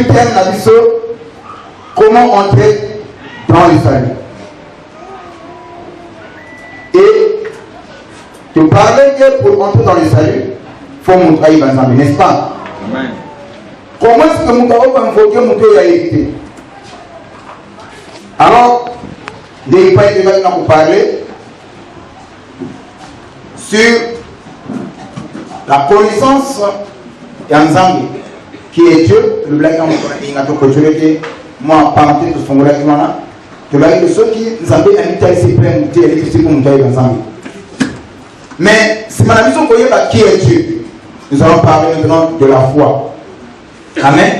Sur thème, on a dit comment entrer dans le salut. Et te parler que pour entrer dans le salut, il faut montrer Ibanzambi, n'est-ce pas? Amen. Comment est-ce que mon gars va invoquer mon cœur à éviter? Alors, les pas qui vont nous parler sur la connaissance d'Anzambi, qui est Dieu, le blague en moi, parenté de son blague, tu vas dire que ceux qui nous avaient invité à essayer de l'électricité pour nous dire Anzambi. Mais si ma mission pour qui est Dieu, nous allons parler maintenant de la foi. Amen.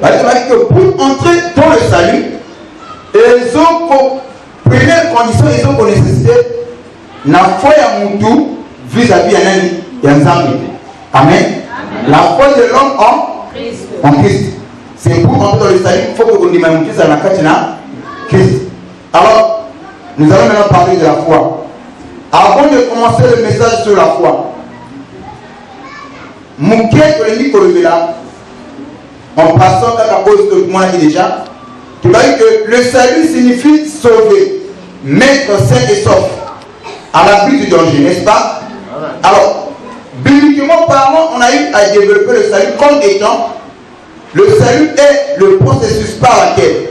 Parce que pour entrer dans le salut, ils ont pour première condition, ils ont pour nécessité la foi à mon tour vis-à-vis d'Anzambi. Amen. La foi de l'homme en Christ. C'est pour entrer dans le salut, il faut que vous diminuiez à la Christ. Alors, nous allons maintenant parler de la foi. Avant de commencer le message sur la foi, mon cœur de l'ennemi là, en passant à la cause de moi déjà, tu vas dire que le salut signifie sauver, mettre sain et sauf, à l'abri du danger, n'est-ce pas? Alors, bibliquement parlant, on a eu à développer le salut comme étant, le salut est le processus par lequel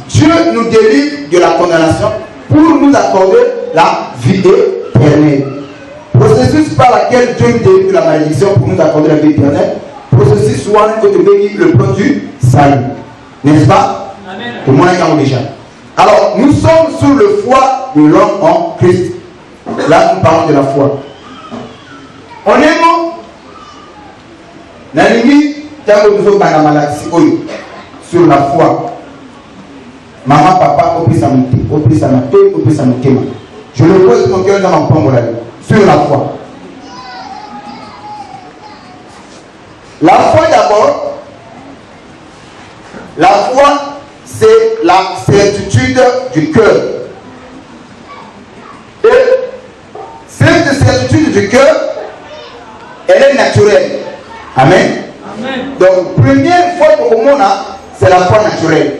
Dieu nous délivre de la condamnation pour nous accorder la vie éternelle. Processus par lequel Dieu nous délivre de la malédiction pour nous accorder la vie éternelle. Processus soit le plan du salut. N'est-ce pas? Amen. Tout le monde est déjà. Alors, nous sommes sous le foi de l'homme en Christ. Là, nous parlons de la foi. On est mort. Sur la foi. Maman, papa, je le pose mon cœur dans mon plan sur la foi. La foi d'abord, la foi c'est la certitude du cœur. Et cette certitude du cœur, elle est naturelle. Amen. Amen. Donc, première foi pour le monde, c'est la foi naturelle.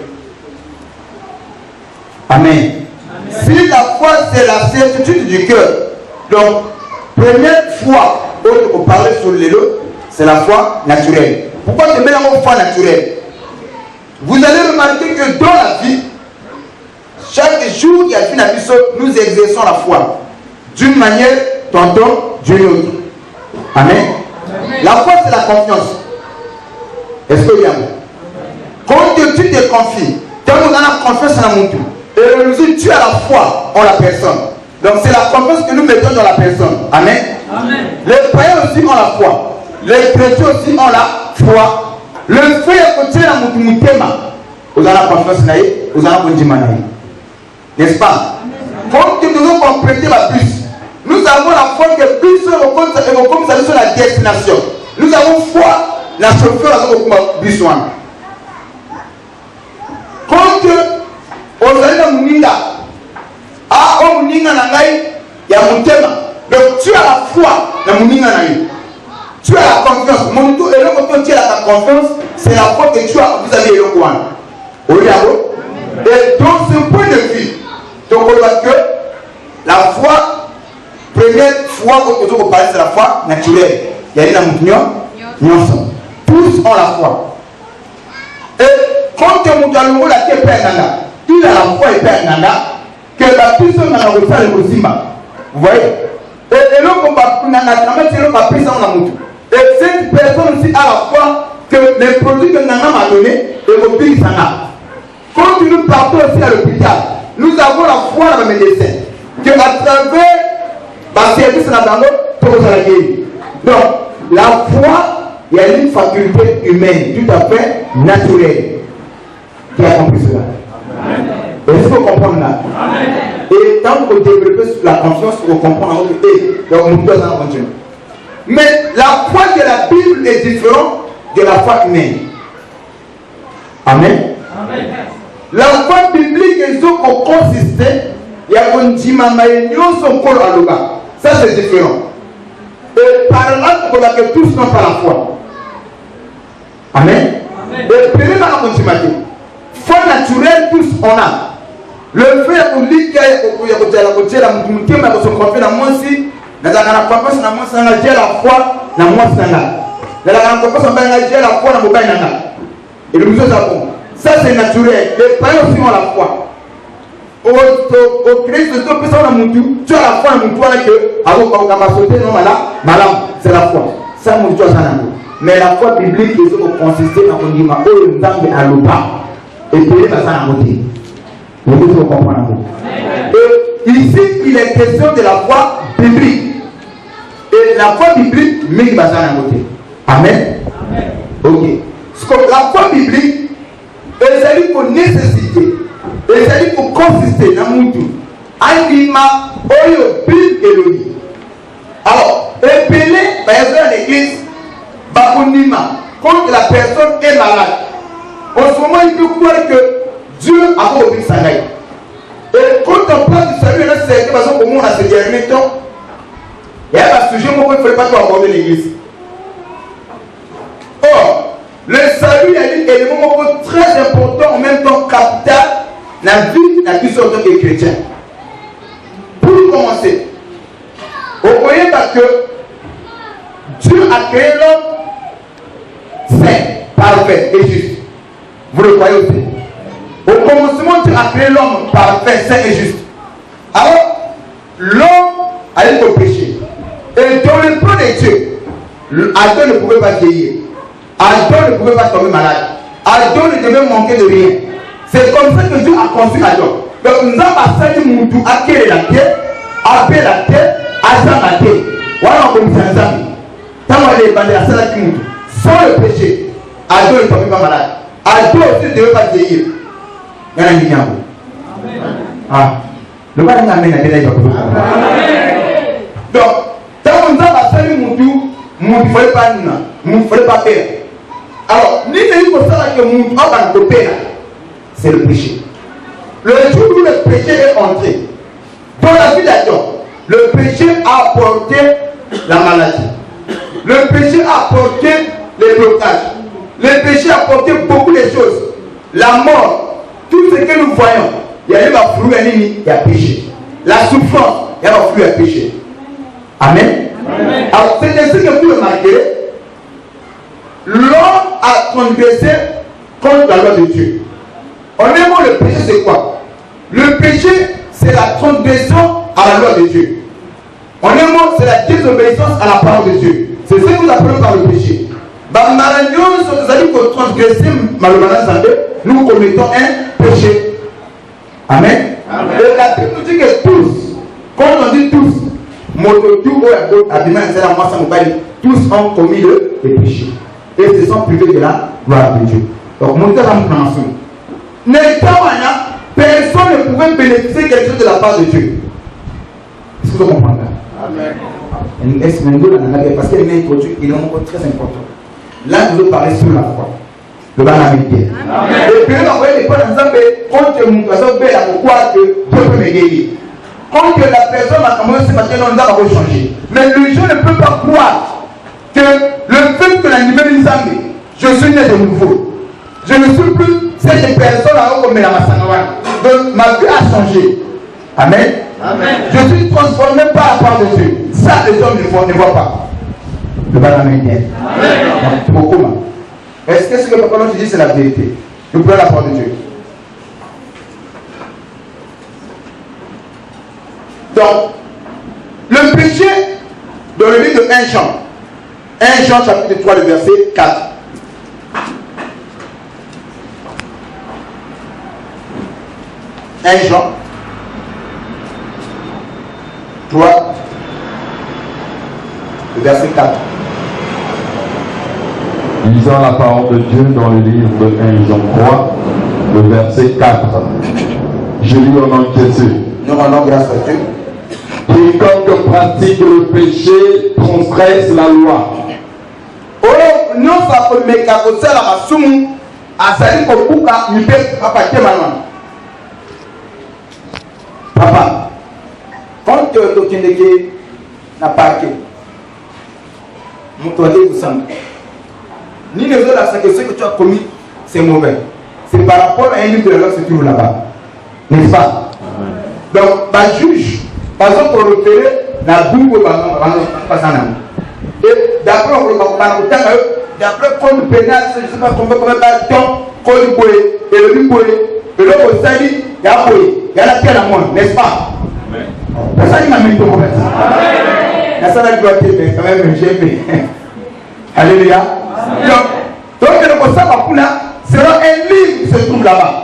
Amen. Amen. Si la foi c'est la certitude du cœur, donc première foi pour parler sur les deux, c'est la foi naturelle. Pourquoi je mets la foi naturelle? Vous allez remarquer que dans la vie, chaque jour il y a une vie, nous exerçons la foi d'une manière, tantôt d'une autre. Amen. Amen. La foi c'est la confiance. Est-ce que y a? Quand tu te confies, tu as la confiance en mon tour. Et nous tu as la foi en la personne. Donc c'est la confiance que nous mettons dans la personne. Amen. Amen. Les païens aussi ont la foi. Les chrétiens aussi ont la foi. Le fait que tu as la mutema, vous avez la confiance, vous avez la confiance. N'est-ce pas? Quand nous devons compléter la plus, nous avons la foi que plus comme ça sur la destination. Nous avons foi dans la chauffeur à besoin. Quand Ozaina Muninga, Muninga Nangai, il y a Mutema. Donc tu as la foi dans Muninga Nangai. Tu as la confiance. Mon tour, et là, quand tu as la confiance, c'est la foi que tu as vis-à-vis de l'Okuan. Et donc, ce point de vue, donc on voit que la foi, première foi que vous parlez, c'est la foi naturelle. Il y a une amoution. Tous ont la foi. Et quand tu as mon la qui est père, il a la foi et père nana que la personne n'a pas fait le Zimba. Vous voyez? Et l'homme on va pris ça en amour. Et cette personne aussi a la foi que les produits que Nana m'a donné et vos pays s'en a. Quand nous partons aussi à l'hôpital, nous avons la foi dans le médecin que à travers le service dans la tout à guérir. Donc la foi, il y a une faculté humaine tout à fait naturelle qui a compris cela. Est-ce que vous comprenez là? Amen. Et tant que vous développez la confiance, vous comprenez que donc nous devons continuer. Mais la foi de la Bible est différente de la foi humaine. Amen. Amen. La foi biblique est consistante. Il y a un dimamaïnion son corps à l'oga. Ça c'est différent. Et par là, on voit que tous n'ont pas la foi. Amen. Et puis, dans la continuité, foi naturelle, tous on a. Le fait qu'on dit qu'il y a la côté, la moutié, mais qu'on se confie dans moi aussi, dans la confiance dans moi, c'est la foi dans moi, c'est la confiance dans la foi dans moi. Et le musée, ça c'est naturel. Les païens aussi ont la foi. Au Christ, tu as la foi dans mon toit c'est la foi. Ça, mon toit, mais la foi biblique, ils ont consisté dans le Dima, à l'Opa. Et puis, ça a côté. Vous devez comprendre. Et ici, il est question de la foi biblique. Et la foi biblique, mais il va s'en côté. Amen. Ok. La foi biblique, elle s'agit pour nécessité. Elle s'agit pour consister dans mon tout. Anima, Oyo, Bible et Lodi. Alors, épelé, par exemple, à l'église, Bakonima, quand la personne est malade, en ce moment, il peut croire que Dieu a obéi sa règle. Et quand on parle du salut, c'est parce qu'au monde, à ce dernier temps, il y a un sujet où il ne fallait pas trop aborder l'église. Or, le salut est un élément très important, en même temps capital, dans la vie de tous en tant que chrétien. Pour commencer, vous voyez parce que Dieu a créé l'homme saint, parfait et juste. Vous le croyez aussi? Au commencement, Dieu a créé l'homme parfait, saint et juste. Alors, l'homme a eu le péché. Et dans le plan de Dieu, Adam ne pouvait pas vieillir. Adam ne pouvait pas tomber malade. Adam ne devait manquer de rien. C'est comme ça que Dieu a conçu Adam. Donc, nous avons passé du monde à créer la terre, à paix la terre, à ça la terre. Voilà comme ça, ça. Tant qu'on est bandé à ça, sans le péché, Adam ne tombait pas malade. Adam aussi ne devait pas vieillir. Il y en a une ah, le mal n'a pas été donc, tant qu'on a passé du monde, il ne fallait pas nous, il ne fallait pas faire. Alors, ni pour ça que nous avons fait, c'est le péché. Le jour où le péché est entré dans la vie d'Adam, le péché a apporté la maladie. Le péché a apporté les blocages. Le péché a apporté beaucoup de choses. La mort, tout ce que nous voyons, il y a eu un flux, il y a péché. La souffrance, il y a un flux, il y a péché. Amen. Amen. Alors, c'est ainsi que vous remarquez, l'homme a transgressé contre la loi de Dieu. En un mot, le péché, c'est quoi? Le péché, c'est la transgression à la loi de Dieu. En un mot, c'est la désobéissance à la parole de Dieu. C'est ce que nous appelons par le péché. Nous commettons un péché. Amen. Amen. Et la Bible nous dit que tous, quand on dit tous, tous ont commis le péché. Et se sont privés de la gloire de Dieu. Donc, mon Dieu, personne ne pouvait bénéficier quelque chose de la part de Dieu. Est-ce que vous comprenez? Amen. Parce qu'il est introduit, il est encore très important. Là, nous allons parler sur la foi. Le bas la métier. Et puis, on va les prendre ensemble. Quand tu me pourquoi Dieu peut me guérir. Quand la personne a commencé à se on va changer. Mais le gens ne peut pas croire que le fait que l'animal est ensemble, je suis né de nouveau. Je ne suis plus cette personne à comme la Massanawa. Donc, ma vie a changé. Amen. Amen. Je suis transformé par la part de Dieu. Ça, les hommes ne voient pas. Le bas la métier. Amen. Est-ce que ce que papa nous dit, c'est la vérité? Nous prenons la parole de Dieu. Donc, le péché dans le livre de 1 Jean. 1 Jean chapitre 3, le verset 4. 1 Jean 3, le verset 4. Lisons la parole de Dieu dans le livre de 1 Jean 3, le verset 4. Je lis au nom de Jésus. Nous rendons grâce à Dieu. Quiconque pratique le péché transgresse la loi. Oh, non, ça peut me capoter la masumu. Asali kokuka mipe papa kemana. Papa, quand tu es au Kindeke, n'a pas que. Mon toilette vous semble. Ni les autres, c'est que ce que tu as commis c'est mauvais. C'est par rapport à un livre de la loi qui se trouve là-bas. N'est-ce pas? Donc, le juge, par exemple, pour repérer la boue, et d'après le code pénal, je ne sais pas combien de temps, code boé, et le boé, et l'autre au sali, il y a boé, il y a la pierre à moi, n'est-ce pas? Personne ne m'a mis de problème. La salle doit être quand même GP. Alléluia. Donc, le conseil sera un livre qui se trouve là-bas.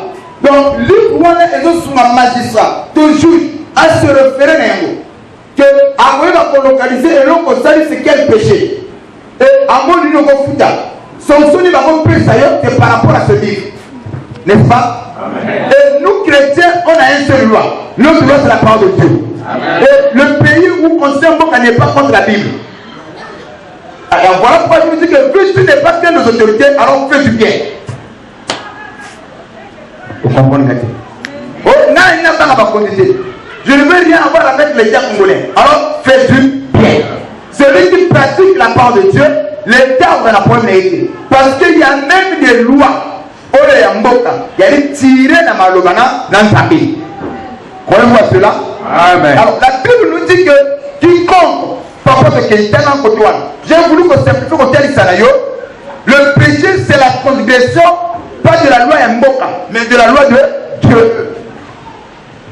Donc, livre où on est sous ma magistrat, de juge, à se référer à un mot. Que avant de localiser et l'on conseille c'est quel péché. Et à mon niveau de son souvenir va c'est par rapport à ce livre. N'est-ce pas? Amen. Et nous chrétiens, on a une seule loi. Notre loi c'est la parole de Dieu. Amen. Et le pays où on sait qu'on n'est pas contre la Bible. Alors voilà pourquoi je vous dis que vu que tu n'es pas bien nos autorités, alors fais du bien. Vous comprenez? Oh, non, il n'a pas à conditionner. Je ne veux rien avoir avec l'État congolais. Alors fais du bien. Celui qui pratique la parole de Dieu, l'État va la prendre été. Parce qu'il y a même des lois. Il y a des tirés dans ma lobana dans ta vie. Croyez-moi cela? Amen. Alors la Bible nous dit que quiconque, par rapport à ce qui est tellement côté, j'ai voulu qu'on simplifie au tel Isanayo. Le péché c'est la transgression, pas de la loi Mboka, mais de la loi de Dieu.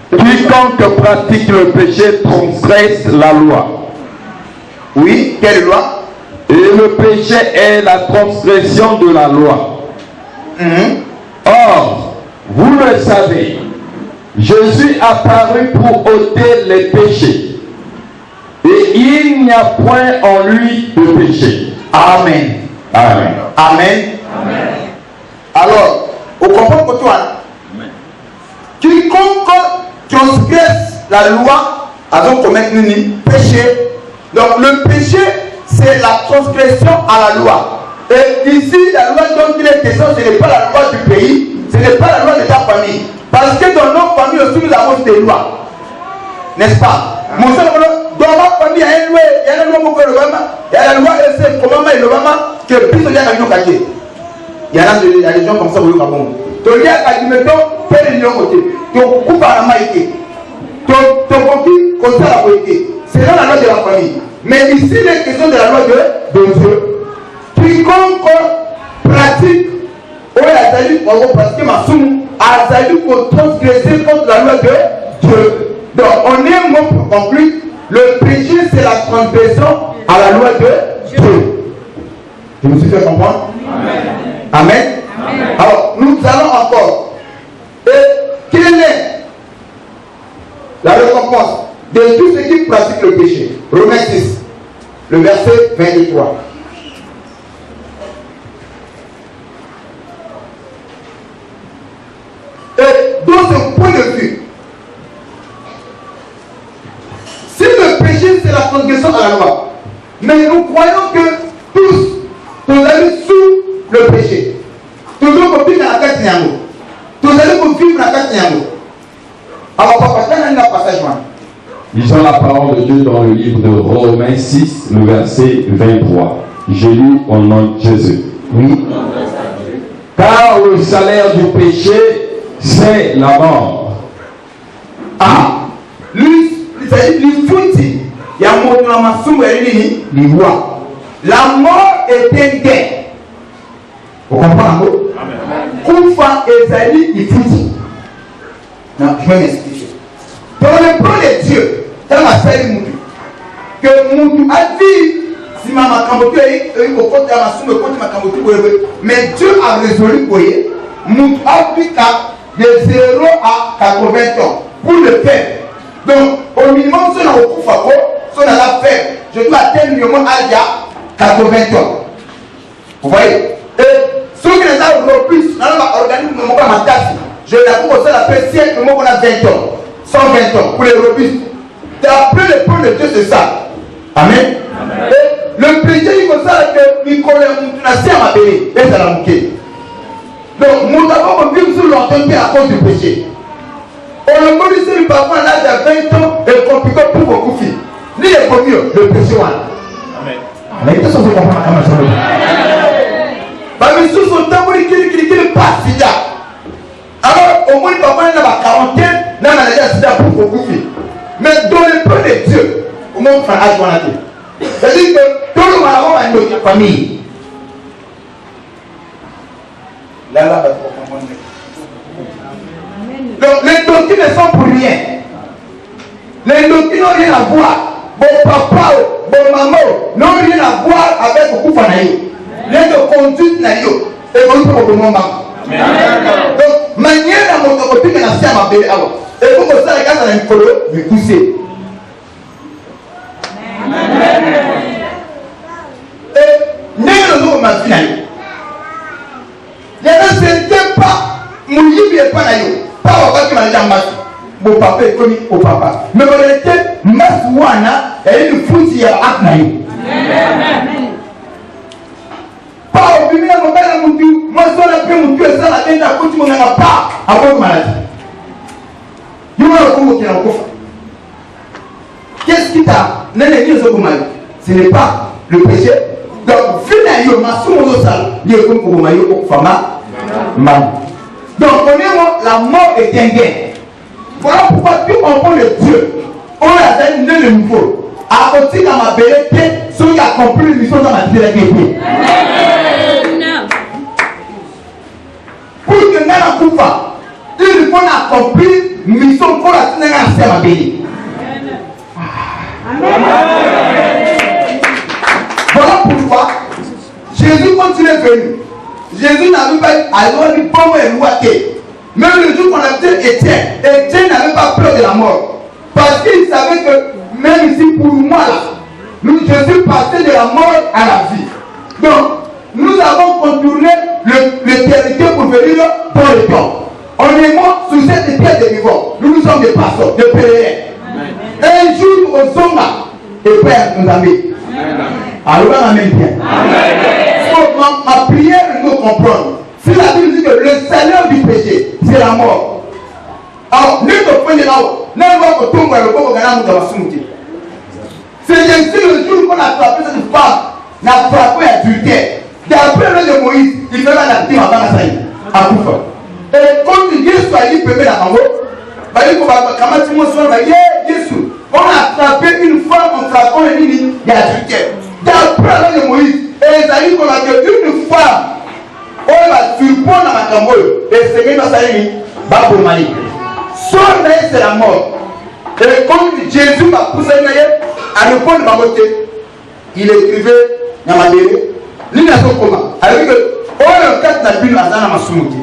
Quiconque pratique le péché transgresse la loi. Oui, quelle loi? Et le péché est la transgression de la loi. Or, vous le savez, Jésus apparu pour ôter les péchés. Et il n'y a point en lui de péché. Amen. Amen. Amen. Amen. Alors, au comprendre que toi, quiconque transgresse la loi a donc commettre un péché. Donc le péché c'est la transgression à la loi. Et ici la loi dont il est question, ce n'est pas la loi du pays, ce n'est pas la loi de ta famille. Parce que dans nos familles aussi nous avons des lois. N'est-ce pas? Mon seul, dans ma famille il y a une loi, il y a une loi il y a la loi EC, comment il le maman que le plus de gens ont gagné. Il y a des gens comme ça au Gabon. Donc il y a des mettons, père de côté. Donc coupe à la maïté. Ton coquille, comme ça la beauté. C'est dans la loi de la famille. Mais ici, il est question de la loi de Dieu. Quiconque pratique, ou Azali, on va pratiquer ma somme, Azali pour transgresser contre la loi de Dieu. Donc, on est un mot pour conclure. Le péché, c'est la transgression à la loi de Dieu. Je me suis fait comprendre? Amen. Amen. Amen. Alors, nous allons encore. Et quelle est la récompense de tous ceux qui pratiquent le péché? Romains 6, le verset 23. Et dans ce point de vue, si le péché c'est la transgression à la loi, mais nous croyons que tous, nous allons sous le péché. Toujours pour vivre dans la carte Niango. Tous allons pour vivre dans la carte Niango. Alors, papa, quand on a un passage, lisons la parole de Dieu dans le livre de Romains 6, le verset 23. Je lis au nom de Jésus. Oui. Car le salaire du péché, c'est la mort. Ah, lui, il faut dire, il y a un mot dans ma somme, il voit. La mort est un gain. Vous comprenez? Koufa et Zali, il faut dire. Non, je vais m'expliquer. Dans le plan de Dieu, dans ma salle Moutou, que Moutou a dit, si ma Makambotu est au côté de ma somme, au côté de ma Makambotu, mais Dieu a résolu, vous voyez, Moutou a pris de 0 à 80 ans pour le faire. Donc, au minimum, si on a au Koufako, si on a la faire, je dois atteindre le moment à 80 ans. Vous voyez? Et ceux qui les ont repris, on a organisé le moment à ma tasse. Je l'ai commencé à faire siècle, le moment on a 20 ans. 120 ans pour les robustes. D'après le plan de Dieu, c'est ça. Amen. Amen. Et le péché, il faut ça que Nicolas Moutounassi a m'appelé. Et ça l'a manqué. Donc, nous avons vécu sur l'entente à cause du péché. On le connaissait le papa à l'âge de 20 ans et compliqué pour beaucoup de filles. Ni les commis, le péché. Amen. Mais qu'est-ce que vous comprenez? Bah, mais sous son temps, il passe. au moins papa dans la quarantaine, dans la sida pour beaucoup. Mais dans le plan de Dieu, au moins faire âge qu'on a dit. C'est-à-dire que tout le monde a une famille. Là, donc les doctrines ne sont pour rien. Les doctrines n'ont rien à voir. Bon papa, bon maman n'ont rien à voir avec beaucoup de fanaïs. Rien de conduite naïo. Et vous pouvez vous demander. Donc, manière à mon côté, que la science m'a appelé avant. Et vous pouvez regarder dans un colo, vous poussez. Et nous ma finale. Il y a un certain pas, mon livre n'est pas naïo. Pas au bas qui m'a dit en masse. Mon papa est connu au papa. Mais en réalité, Masouana, elle est une fouille à Aknaï. Pas au bimé à mon père à mon dieu. Moi, je suis après mon dieu, ça la tête à côté, mon n'a pas à votre maladie. Il y a un coup qui est en coffre. Qu'est-ce qui t'a n'allez dire ce mal? Ce n'est pas le péché. Donc, finalement, ma somme au sale, il y a comme pour maillot au fama. Donc, on est la mort est un gain. Voilà pourquoi tout comprend le Dieu. On a donné le nouveau. À côté de ma belleté, ceux qui ont compris l'émission dans ma vie de la guerre. Pour que nous n'ayons pas, il faut accomplir mission pour la tenir à ma belleté. Voilà pourquoi Jésus, quand il est venu, Jésus n'avait pas alors dit bon et louaté. Même le jour qu'on appelait Étienne, Étienne n'avait pas peur de la mort. Parce qu'il savait que même ici pour moi là, Jésus passait de la mort à la vie. Donc, nous avons contourné l'éternité pour venir pour le temps. On est mort sur cette terre de vivants. Nous sommes des pasteurs, des pèlerins. Un jour au Zonga, et Père nous a mis. Alors, on amène bien. Ma prière nous comprend. Si la Bible dit que le salaire du péché, c'est la mort. Alors, nous ne prenons là-haut. Nous avons tomber le corps de la soumission. C'est ainsi le jour qu'on a frappé cette femme, n'a frappé adultère. D'après le de Moïse, il fait la victime à Banasaï, à Koufa. Et quand Jésus a dit, peut-être la maman, on a attrapé une femme en frappant le nid d'adultère. D'après le de Moïse, et Esaïe qu'on a dit une femme. On va surprendre dans ma camboule. Et c'est même ça, Babo Mali. Son nez, c'est la mort. Et comme Jésus m'a poussé à répondre à ma beauté, il écrivait dans ma délai. L'île a son commun. Alors que, on a un cas de la à ma soumouté.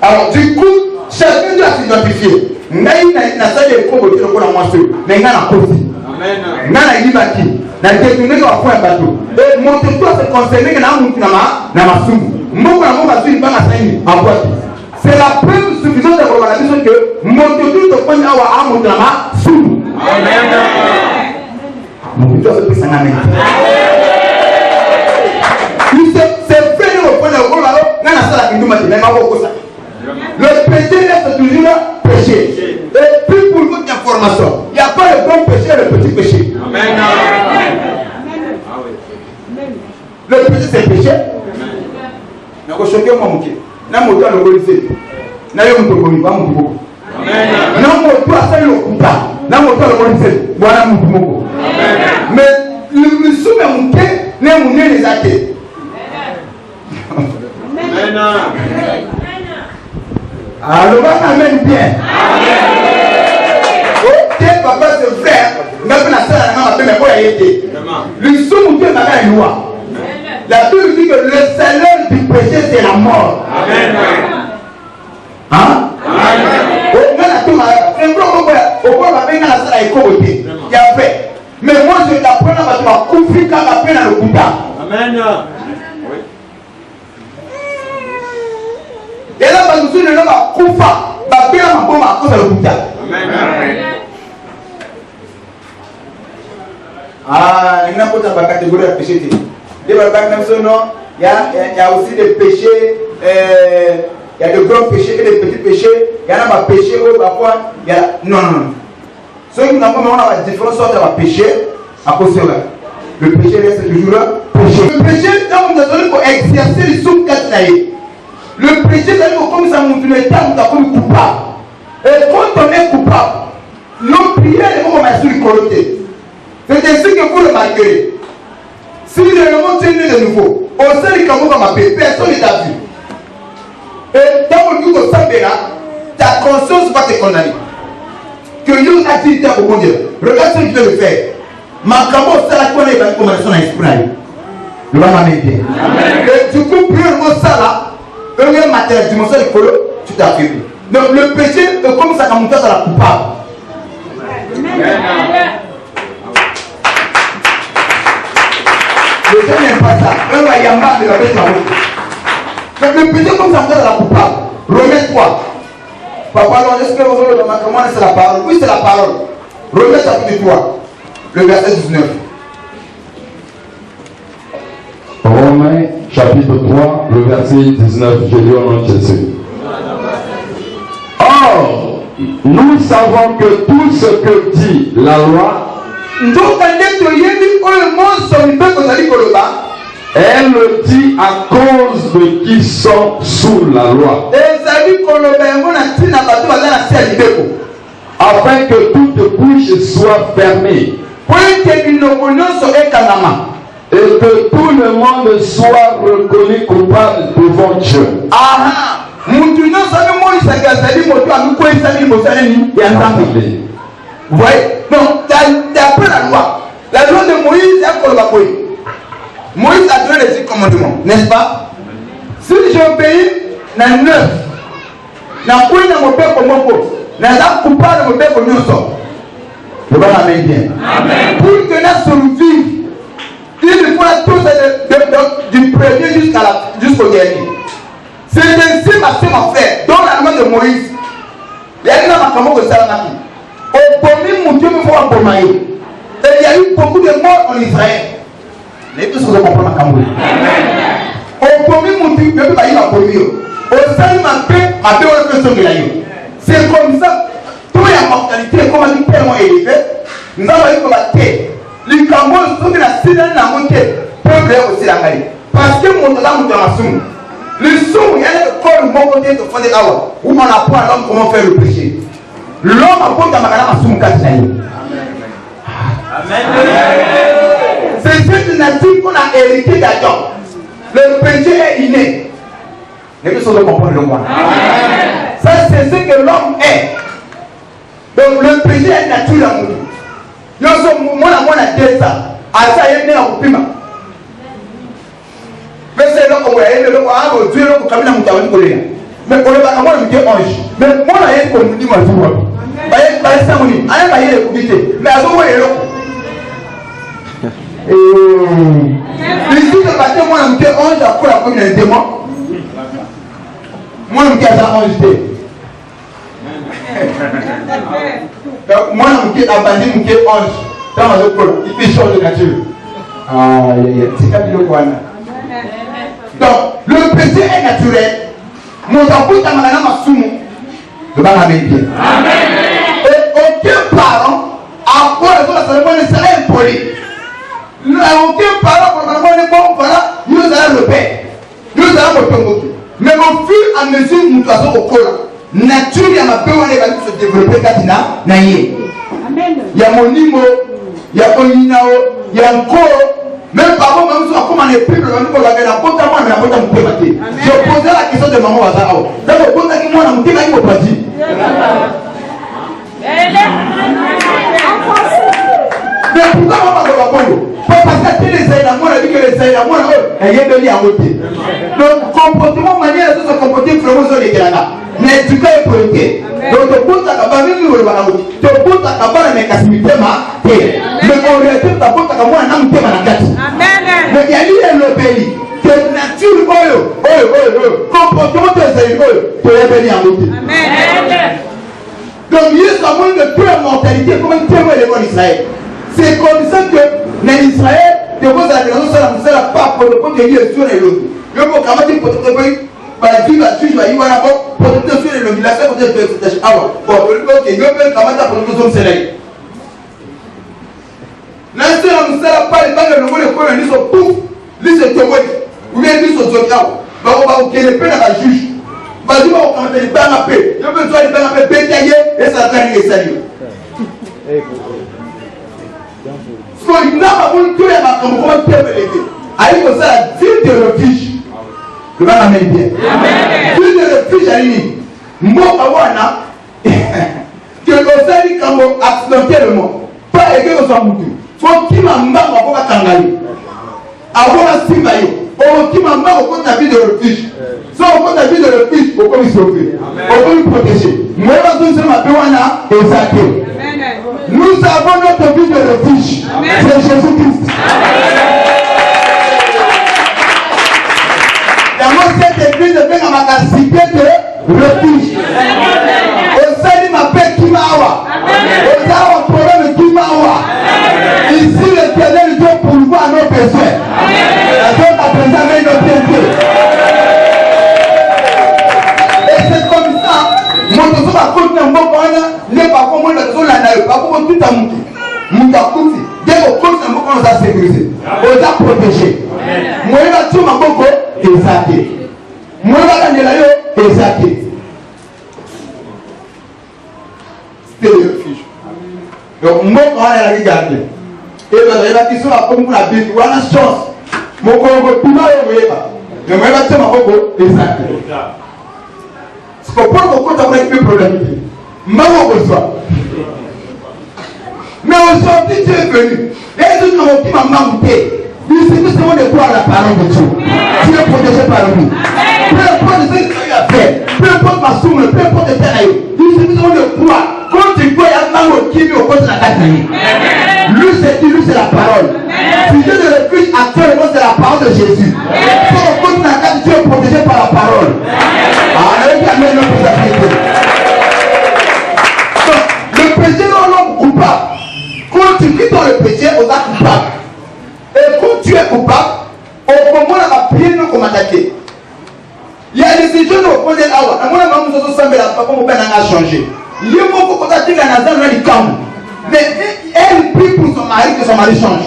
Alors, du coup, chacun doit s'identifier. N'a pas de pauvreté dans la moisson. Mais il y a un côté. Il y a un libaki. Na détourné de la foi un bateau. Et mon territoire se concerne que dans ma soum. C'est la preuve suffisante de la mission que mon territoire se prend à mon soum. Mon territoire se prend à mon c'est vrai au point de le péché reste toujours péché. Et puis pour votre information, il n'y a pas le grand péché et le petit péché. Amen. Le péché c'est péché. Mais vous choquez moi mon pied. N'a mon doigt le bolissé. N'a eu mon tour pas mon tour. N'a mon doigt c'est le coupa. N'a mon doigt le bolissé. Voilà mon tour. Mais le soumet mon pied n'est mon nez les athées. Amen. Alors, amen bien. Ok, papa, c'est vrai. Même la sœur, elle m'a appelé, mais il était. Le somme Dieu n'a pas une loi. La Bible dit que le salaire du péché, c'est la mort. Amen. Hein? Mais moi, je t'apprends à ma couper quand la peine à le Bouddha. Amen. Et là, nous sommes là, Koufa, bien à cause de le Bouddha. Ah, il n'y a pas de catégorie de péché. Il y a aussi des péchés, il y a de grands péchés et des petits péchés. Il y en a des péchés où parfois, il y a. Non. Ceux qui n'ont pas la différence entre le péché, à cause de cela. Le péché reste toujours là. Le péché, quand on a donné pour exercer le soum katnaï. Le péché, c'est comme ça, on est coupable. Et quand on est coupable, nos prières ne vont pas sur le côté. C'est ainsi que vous le marquerez. Si le monde est né de nouveau, au sein du Cameroun, personne ne t'a vu. Et dans le nouveau Sambéna, ta conscience va te condamner. Que Dieu a dit au bon Dieu. Regarde ce que tu veux le faire. Ma Cameroun, c'est la connaît la recommandation dans l'esprit. Le va m'amener. Et du coup, plus le mot ça là, eux-mêmes matériel, dimension de colo, tu t'as fait. Donc le péché, comme ça, comme ça, la coupable. Le Seigneur n'aime pas ça. Un va y avoir de la bête en haut. Donc le péché comme ça, on la coupable. Remets-toi. Papa, alors est-ce que vous avez comment c'est la parole? Oui, c'est la parole. Remets chapitre 3, le verset 19. Romains chapitre 3, le verset 19. Je lis au nom de Jésus. Or, nous savons que tout ce que dit la loi, elle le dit à cause de qui sont sous la loi. Afin que toute bouche soit fermée. Et que tout le monde soit reconnu coupable devant Dieu. Vous voyez? Donc, d'après la loi de Moïse est pour la Moïse. Moïse a donné les 10 commandements, n'est-ce pas? Si j'obéis, dans 9, dans mon père comme mon pauvre, dans la coupable de mon père comme nous sommes. Le bon amène bien. Pour que nous survivions, il faut la tous du premier jusqu'au dernier. C'est ainsi, ma frère, dans la loi de Moïse, il y a une maman de Salamaki. Au premier, mon Dieu me faut accompagner. Et il y a eu beaucoup de morts en Israël. Les deux sont compris ma Cameroun. Au premier, mon Dieu me faut accompagner. Au sein de ma paix, on peut se gagner. C'est comme ça. Toute la mortalité, comme on dit, tellement élevée. Nous avons eu comme la terre. Les Cameroun sont la cité dans mon terre. Peuple aussi la gagne. Parce que mon temps, mon temps, le son, il y a le corps de mon côté de fond des awa. Où on apprend à l'homme comment faire le péché. L'homme apprend à ma soum Amen. C'est cette nature qu'on a hérité d'Adam. Le péché est inné. Les deux sont de comprendre le moi. Ça, c'est ce que l'homme est. Donc le péché est nature à nous. Nous sommes moi la tête ça. À ça, il y a un piment. Mais c'est là qu'on voit, Dieu là qu'on camine à mon collègue. Mais on va moi me ange. Mais moi là il comme dit ma joie. Bah ça on dit, allez bah il est comité. Mais à ce moment il est ici le matin moi me ange après la commune un démon. Moi me ça ange. Donc moi me abandonné me ange dans ma école, il fait chaud de nature. Ah c'est pas le quoi. Donc, le péché est naturel. Mon enfant est ma soumou. Le bas bien. Et aucun parent, après la cérémonie, ne serait impoli. Aucun parent, pour le bon, voilà, nous allons le père. Nous allons le père. Mais au fur et à mesure, nous sommes au col. Nature, il y a ma peur, on va se développer. Il y a mon niveau, il y a mon inao, il y a un corps. Même parfois, même si on est plus, on va la porte à moi, mais la porte à mon père. Je posais la question de maman Wazao. D'abord, quand on a moi, on m'a dit, on m'a dit. Mais pourquoi on va pas parce que les Zaïna, moi, on a dit que les Zaïna, moi, il y a de l'île à côté. Donc, comportement, manière de se comporter, vraiment, sur les Ghana. Mais tu peux pointer. Donc, tu peux t'accaparer, tu peux t'accaparer, mais casse-mité, mais en réalité, tu peux t'accaparer, un homme qui est malade. Mais il y a le pays. C'est nature, comportement de Zaïna, tu es béni à côté. Donc, il y a ce moment de pure mortalité, comme un témoin de l'Israël. C'est comme ça que dans Israël, tu vois la maison sur la part pour le point de vue sur les lots. Le mot comment tu peux te voir, bah tu vas y voir pour te sur les lots. Il a fait pour te faire ah ouais. Bon, le mot qui est mieux comment tu peux te faire soleil. L'instant où nous sommes pas les balles de le corps, ils sont pouf, ils se te voient. Ou bien ils sont au cas. Bah on va au quai le peine à la juge. Vas-y, on va faire des bangs à paix. Je veux toi des bangs à paix bétaillés et ça va faire des saluts. Parce qu'il n'a pas voulu que les macamons peuvent l'élever. Aïe, comme ça, la ville de refuge. Le bang amène bien. Ville de refuge, Aline. Moi, Awana, que l'osali kambo accidentellement. Pas et que soit moutou. Faut qu'il m'a m'a pour la kangali. Avant la simbayo. Faut qu'il m'a m'a pour ta vie de refuge. Sans pour ta vie de refuge, faut qu'on y sauver. Faut qu'on y protéger. Moi, je vais ma péwana et ça. Nous avons notre vie de refuge. C'est Jésus-Christ. Dans cette église, je vais à ma cité de refuge. Au salut m'appelle Kimawa. Au salut mon problème Kimawa. Ici, l'Éternel Dieu pourvoit nos besoins. La Dieu a préservé nos bienfaits. Et c'est comme ça. Mon Dieu va continuer mon point. Ne pas comme moi, la zone là, pas comme tout à mouti. Moutakuti. Dès qu'on continue, on va sécuriser. On va protéger. Moi, je vais tout ma coco et zaké. Moi, je vais aller et zaké. C'est le refuge. Donc, moi, quand on est regardé, et bien, la question a comme la vie, on a la chance. Mon coco, tout le monde est là. Mais moi, je vais tout ma coco et zaké. Parce que pour le coco, tu as un problème. Maman reçoit. Mais aujourd'hui, Dieu est venu. Et tout le monde qui m'a manqué. Il suffit seulement de croire la parole de Dieu. Tu es protégé par lui. Peu importe ce que tu as fait, peu importe ma somme, peu importe le terrain, il suffit seulement de croire. Quand tu crois, il y a un manque qui vit au côté de la carte. Lui, c'est la parole. Si Dieu ne refuse actuellement, c'est la parole de Jésus. Quand au côté de la carte, tu es protégé par la parole. Avec la main, notre responsabilité. Le péché non l'homme coupable. Quand tu vis dans le péché, on est coupable. Et quand tu es coupable, au moment où on va prier, nous comme attaquer. Il y a des jeunes au point de l'awa. À mon avis, nous sommes là, papa, mon père n'a changé. Il y a beaucoup de contacts dans la zone du camp. Mais elle prie pour son mari que son mari change.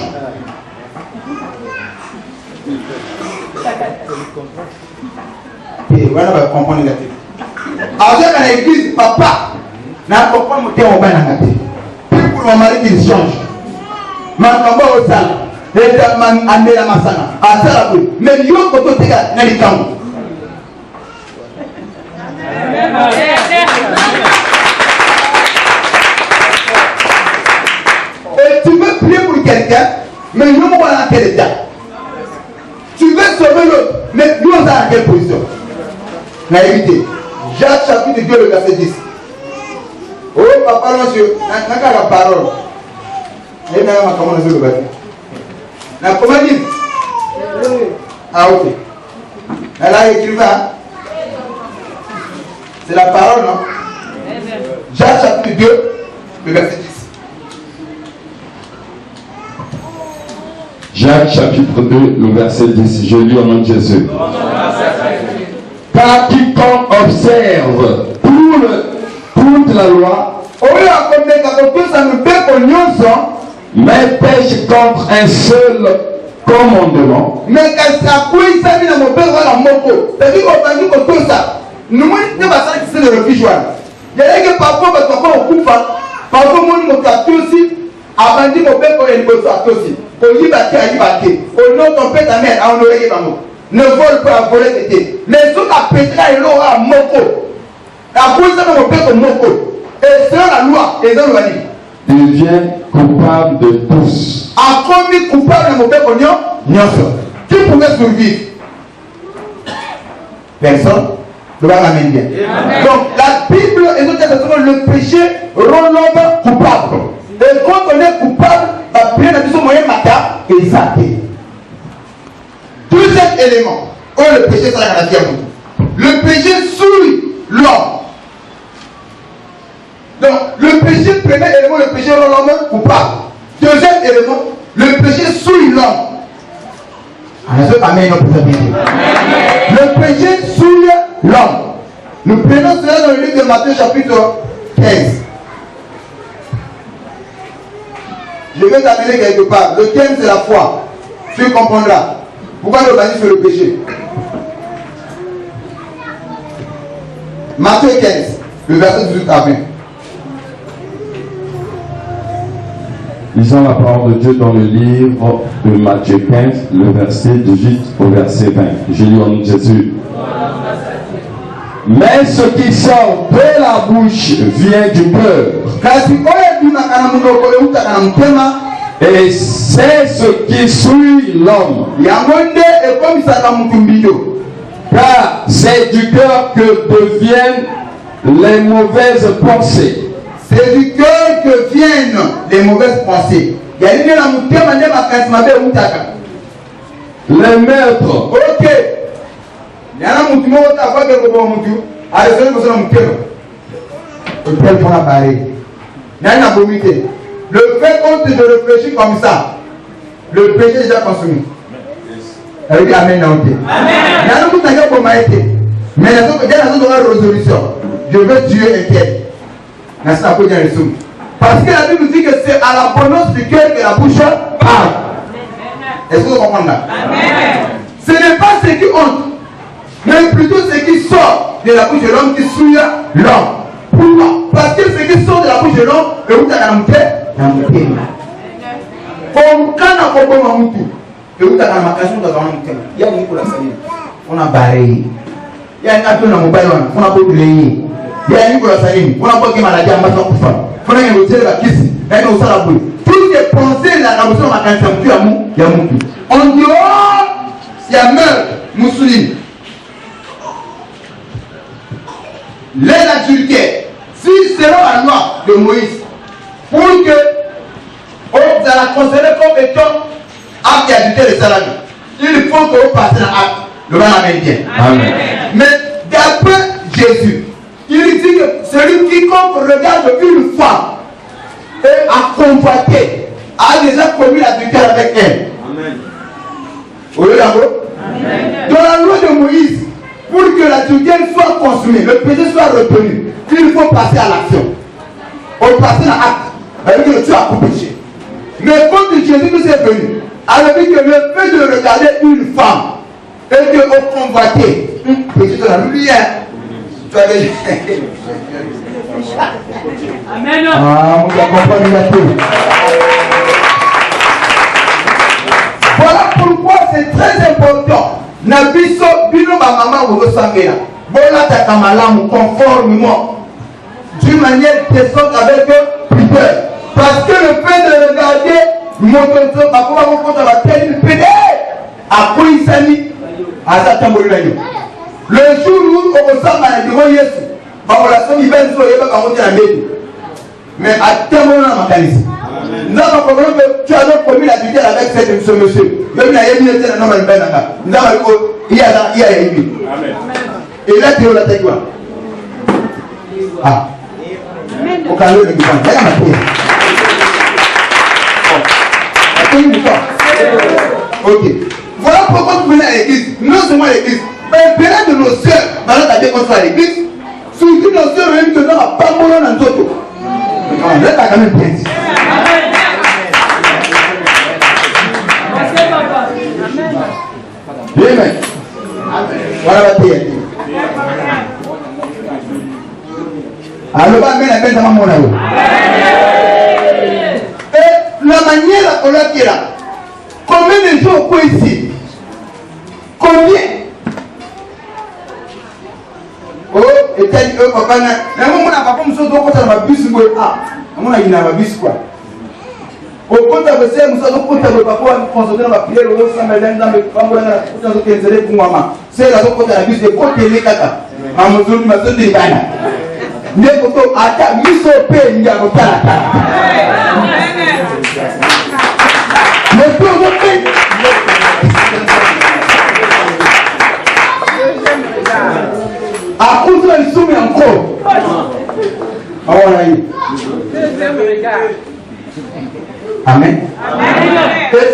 Et voilà, on va comprendre négatif. Alors, dans l'église, papa n'a pas compris mon terme au bain négatif. Prie pour mon mari qu'il change. Makambo au sale. Et amener la masana. À ça, mais il y a un côté dans les camps. Et tu veux prier pour quelqu'un, mais nous sommes dans quel état? Tu veux sauver l'autre, mais nous sommes dans quelle position? Naïveté. Jacques chapitre 2, le verset 10. Oh, papa, monsieur, n'a qu'à la parole. Et n'a pas comment nous le bâtir. N'a comment dire? Ah, ok. Elle a écrit ça. C'est la parole, non? Jacques chapitre 2, le verset 10. Jacques chapitre 2, le verset 10. Je lis au nom de Jésus. Car quiconque observe toute la loi, mais pêche contre un seul commandement, nous ne pas ça qui c'est le refuge. Il y a que parfois on coupe parfois on aussi avant de mon père il faut aussi on y va on non ton père ta mère on aurait ne vole pas voler c'était mais sur la pétra il aura moko la police de mon père moko et selon la loi et dans le devient coupable de tous. a commis coupable de mon père qui pouvait survivre? Personne. Donc la Bible est le péché rend l'homme coupable. Et quand on est coupable, la prière n'a pas moyen matin et zappé. Deuxième élément, le péché c'est la vie à vous. Le péché souille l'homme. Donc le péché, premier élément, le péché rend l'homme coupable. Deuxième élément, le péché souille l'homme. Le péché souille l'homme. Nous prenons cela dans le livre de Matthieu chapitre 15. Je vais t'amener quelque part. Le 15 c'est la foi. Tu comprendras. Pourquoi le bannir sur le péché? Matthieu 15, le verset 18 à 20. Lisons la parole de Dieu dans le livre de Matthieu 15, le verset 18 au verset 20. Je lis au nom de Jésus. Mais ce qui sort de la bouche vient du cœur. Et c'est ce qui suit l'homme. Car c'est du cœur que deviennent les mauvaises pensées. C'est du cœur que viennent les mauvaises pensées. Les meurtres. Ok. Le fait qu'on te réfléchit comme ça, le péché est déjà consumé. Amen. Amen. Mais la résolution. Je veux tuer un tel. Parce que la Bible dit que c'est à l'abondance du cœur que la bouche parle. Est-ce que vous comprenez là? Ce n'est pas ce qui honte, mais plutôt ce qui sort de la bouche de l'homme qui souille l'homme. Pourquoi? Parce que ce qui sort de la bouche de l'homme, le route à la montée, comme quand on a un moutou, le route à la macation dans un montée, il y a une pour la saline. On a barré. Il y a un avion dans mon baillon, on a beau player. Il y a une pour la saline, on a beau que maladie en bas de la on a une hôtel à Kissi, il y a une hôtel à Boui. Toutes les pensées, la notion de la macation, il y a moutou. En dehors, il y a meurtre, mousseline. Les adultères, si selon la loi de Moïse, pour que vous la considérez comme étant acte d'adultère de salami, il faut que vous passiez dans l'acte. Le mal amène bien. Amen. Mais d'après Jésus, il dit que celui qui regarde une femme et a convoité, a déjà commis l'adultère avec elle. Amen. Vous voyez d'accord? Dans la loi de Moïse, pour que l'adultère soit consumé, le péché soit retenu, il faut passer à l'action. On passe à l'acte, avec que tu as péché. Mais quand Jésus nous est venu, alors dit que le fait de regarder une femme et de convoiter, péché de la lumière, tu as déjà. Amen. Ah, on comprend tout. Voilà pourquoi c'est très important. Nabiso bino ba maman ou sangela. Bola ta kamalamu conformément d'une manière décente avec pudeur. Parce que le fait de regarder mon tonton, ma maman mon compte va telle pédé. A quoi il s'agit? À sa tambourine. Le jour où on ressemble à la Yesu, ma relation il va nous faire monter la maison. Mais à tambourine la mécanisme. Nous avons compris que tu as donc commis la tutelle avec ce monsieur. Même la Yémi était un homme à l'Ibénaka. Nous avons dit qu'il y a Yémi. Et là, tu es là, tu es quoi? Ah. Au calme de l'Ibénaka. Il y a ma prière. Ok. Voilà pourquoi vous venez à l'église. Non seulement à l'église, mais bien de nos soeurs. Maintenant, tu as bien construit à l'église. Surtout nos soeurs, même que nous n'avons pas mon nom dans tout. Là, tu as quand même bien dit. Amen. Voilà la prière. Alors, et la manière qu'on l'a dit là, combien de jours quoi ici? Combien? Oh, et tel que papa n'a. Mais moi, on a pas comme ça, donc on a bus quoi? Ah, on a une bus quoi? Au compte de ces nous sommes compte de papa consulter la prière au sein de dans le pambola dans le kézélé pour maman c'est la côté de la bus de côté les kaka maman zone ma zone de bana ne koto ata miso pe ndia ko tala mais pour vous faire à cause de soumis encore ah voilà. Amen.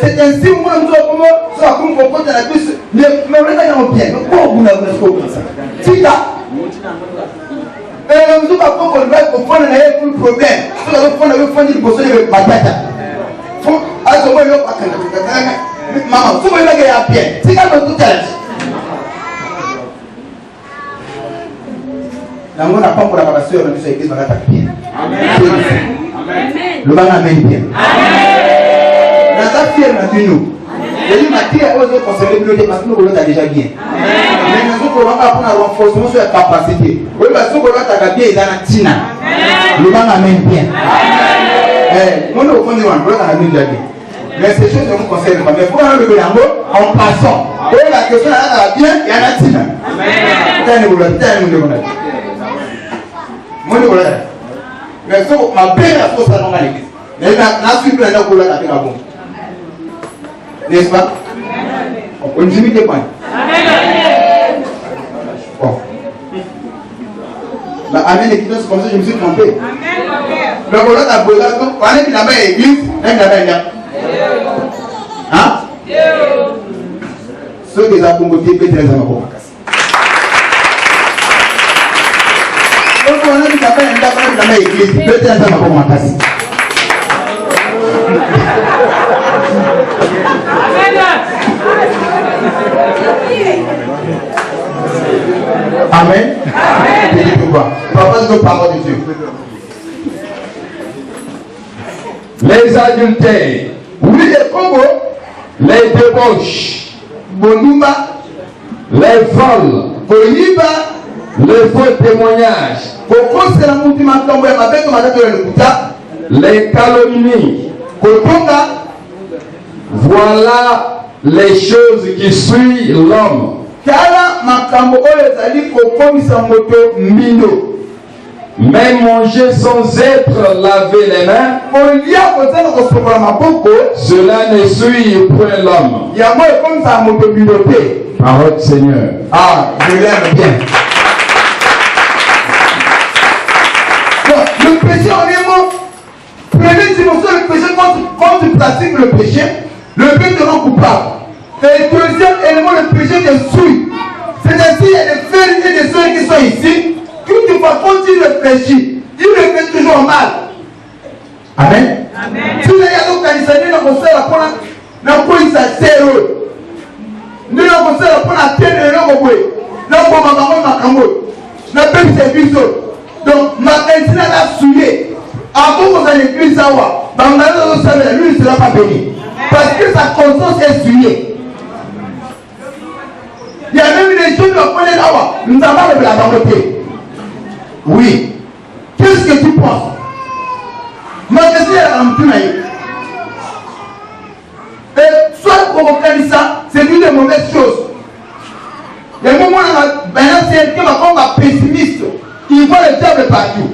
C'est ainsi moi nous avons ça comme on compte la bus mais on est dans bien pourquoi vous n'avez pas comme ça si là et nous pas pour qu'on va comprendre le problème ça va prendre le fond du bossé de batata faut à ce moment là pas maman faut me la gagner à pied si quand on tout à on n'a pas pour la pasteur, on a dit l'église va être bien. Amen. Le va amène bien. Amen. Dans ta fière, on a dit nous. Je dis, ma tire aux autres conseillers de parce que nous, on a déjà bien. Mais nous, on va pour un renforcement sur la capacité. Oui, parce que nous, on a bien, ils ont un tina. Le va amène bien. Moi, nous, on a déjà bien. Mais ces choses, on conseille de faire. Mais pour le Bélango, en passant. Oui, la question, elle va bien, il y a un tina. Mais so ma belle a fait ça dans l'église. Mais la suite là pour la faire bon. N'est-ce pas? On dit des points. Amen. Bon. Bah amen et c'est comme ça je me suis trompé. Amen. Donc on a besoin donc on est là-bas à l'église, même là-bas là. Hein? Ceux qui ont combattu peut-être les amours. Donc on a dit dans l'église, peut-être ça va commencer. Amen. Papa, c'est la parole de Dieu. Les adultères, Oui, les Congo, les débauches, Bonumba, les vols, Koliba, les faux témoignages, Koko c'est la mouvement tombe ya mabe to matatu ya lukuta, les calomnies. Kotonga, Voilà les choses qui suivent l'homme. Kala makambo oyo ezali kokomisa moto mbindo. Même manger sans être lavé les mains, Kolia kozana kosokola maboko, cela ne suit point l'homme. yango ekomisa moto mbindo te. Parole du Seigneur. Ah, je l'aime bien. Donc, le péché en un mot, première dimension, le péché, quand tu pratiques le péché, le péché te rend coupable. Et deuxième élément, le péché te souille. C'est-à-dire, il y a des frères et des soeurs qui sont ici, qui ne fois quand ils le péchent, ils le font toujours mal. Amen. Si vous avez l'occasion de faire la police, la police a zéro. Nous avons fait la police à terre de l'homme. Nous avons fait la police à l'église. Donc, ma personne a souillé. Avant qu'on ait l'église, lui ne sera pas béni. Parce que sa conscience est souillée. Il y a même des gens qui ont fait là-bas. Nous avons la volonté. Oui. Qu'est-ce que tu penses? Ma question est à l'empire. Et soit provoquer ça, c'est une des mauvaises choses. Il y a un moment où c'est un pessimiste. Il voit le diable partout.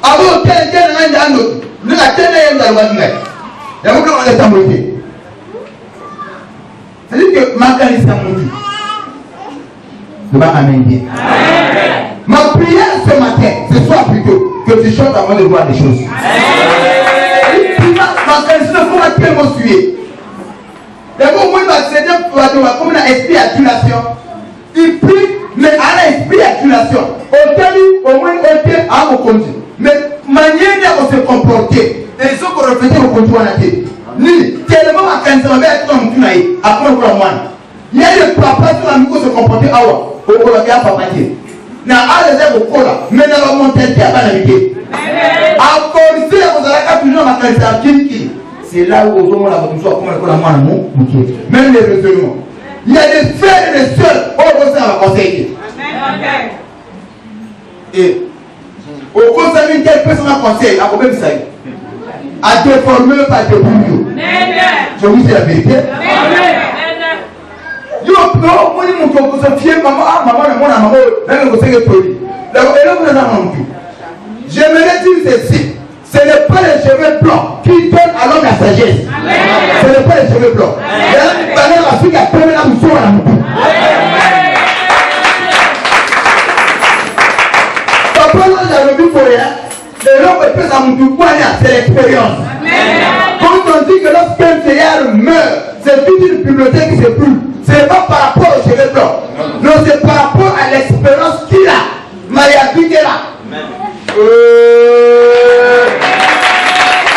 Alors, quelqu'un n'a un autre. Nous avons un dans le voisinage. Il y a beaucoup de gens qui c'est-à-dire que ma qualité est montée. Je vais amener. Ma prière ce matin, ce soir plutôt, que tu chantes avant de voir des choses. Ma qualité est tellement suivie. Il y a un moment où il va s'aider pour avoir comme un esprit d'adulation. Il prie, mais à l'esprit d'adulation. Au moins, à mon compte. Mais manière de se comporter, et ce qu'on reflète au compte, ni tellement à 15 ans, avec ton tunaï, après le moi. Il y a des papas qui ont se comporter à au Colombia, papa. Na à les au cola, mais dans le montagne, il y a pas d'habitude. À forcer, vous allez toujours ma qualité à Kinki. C'est là où on a besoin de comme la moine, même les raisonnements. Il y a des frères et des sœurs, au conseil à conseiller. Et au conseil, une telle personne à conseil, à combien de ça? À déformer par des bouillons. Je vous dis la vérité. Yo, non, moi, je me confie, maman, maman, même le conseil est produit. J'aimerais dire ceci. Ce n'est pas les cheveux blancs qui donnent à l'homme la sagesse. Ce n'est pas les cheveux blancs. Il y a une banane à celui qui a permis la mousson à la mouton. Papa, j'avais vu pour rien. Et l'homme peut sa mouton, c'est l'expérience. Quand on dit que lorsqu'un vieillard meurt, c'est toute une bibliothèque qui se brûle. Ce n'est pas par rapport aux cheveux blancs. Non, c'est par rapport à l'expérience qu'il a. Maria qui est là.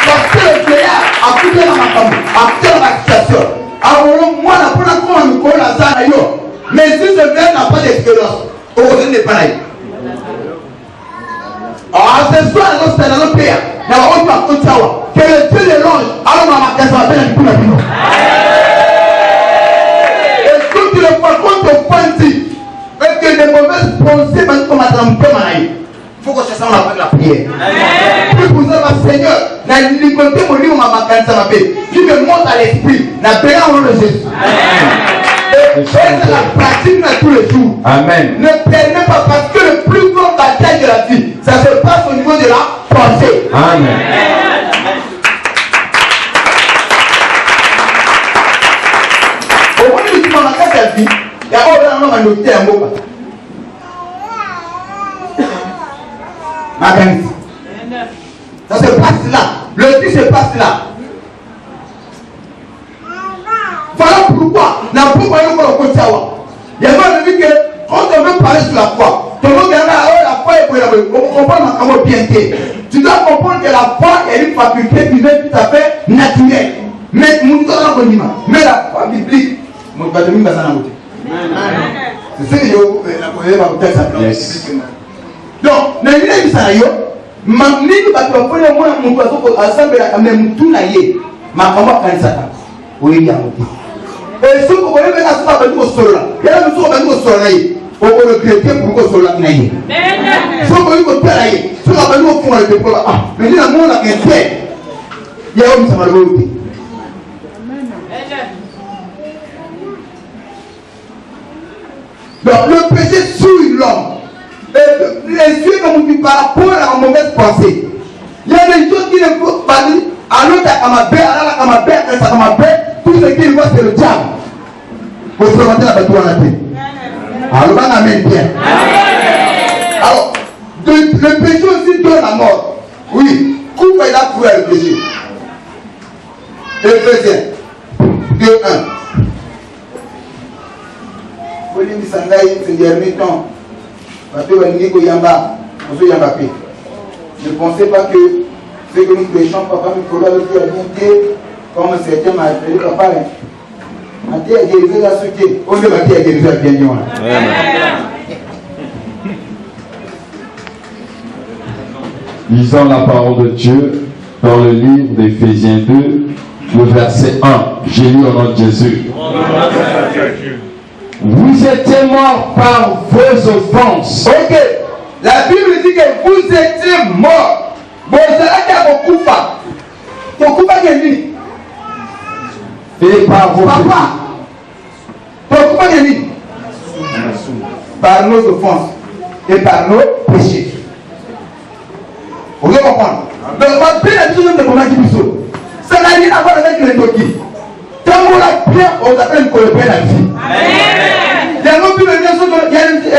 Parce que le vieillard a coupé dans ma femme, a coupé dans ma situation. Alors, moi, la première fois, on me colle à ça, mais si ce vieillard n'a pas d'expérience, aujourd'hui n'est pas là. Ah, ce soir, c'est dans notre pays. Il y a un autre que le Dieu de l'ange, alors on va faire un peu de tout. Et quand tu le vois, quand tu penses, et que les mauvaises pensées vont commencer à me faire, il faut que ça soit avec la prière. Puis vous avez Seigneur, la liberté, mon livre, ma canne, qui me monte à l'esprit, la paix en nom de Jésus. Et faites la pratique à tous les jours. Amen. Ne permets pas, parce que le plus grand bataille de la vie, ça se passe au niveau de la pensée. Amen. Au moment où tu m'as marqué ta vie, il y a un homme à noter un mot. Ça se passe là. Le but se passe là. Voilà pourquoi. Il y a même dit que quand on veut parler sur la foi, tout le monde dit la foi est pour on comprend bien. Tu dois comprendre que la foi est une faculté qui est tout à fait naturelle. Mais la foi biblique, c'est ce que je vais vous donc, na ile bisa yo mamnini batwafanya mwana mtu asoko asambe la kamne mtu na ye makamba kanisa ta oyi ya mtu e soko ko lebe na soko ba ndiko solola ya mtu ba ndiko solola ye o ko le chrétien pour ko solola na ye soko yuko tera ye soko ba ndiko funga le papa ah mais ni na mona kente ya o msama lote donc le péché souille l'homme. Les yeux comme tu par rapport à la mauvaise pensée. Il y a des choses qui ne faut pas dire. À l'autre, à ma belle, à ma belle, à ma belle, tout ce qu'il voit, c'est le diable. Vous se rendez la bataille en la paix. Alors, on amène bien. Alors, le péché aussi donne la mort. Oui, coupe et la coupe le péché. Éphésiens 2:1. Vous voyez, c'est le dernier temps. Ne pensez pas que ce que nous prêchons, papa, il faudra le dire bien comme certains m'ont appelé papa. Matthieu a guéri la société. On ne va dire guéri la bien. Lisons la parole de Dieu dans le livre d'Éphésiens 2, le verset 1. J'ai lu au nom de Jésus. Vous étiez morts par vos offenses. Ok. La Bible dit que vous étiez morts. Bon, c'est là qu'il y a beaucoup de femmes. Beaucoup de femmes. Et par vos papa. Beaucoup de femmes. Par nos offenses. Et par nos péchés. Vous devez comprendre. Donc, on va bien la chose de comment il dit. Ça n'a rien à voir avec les toki. Quand on l'a bien, on appelle qu'on le prenne la vie. Il y a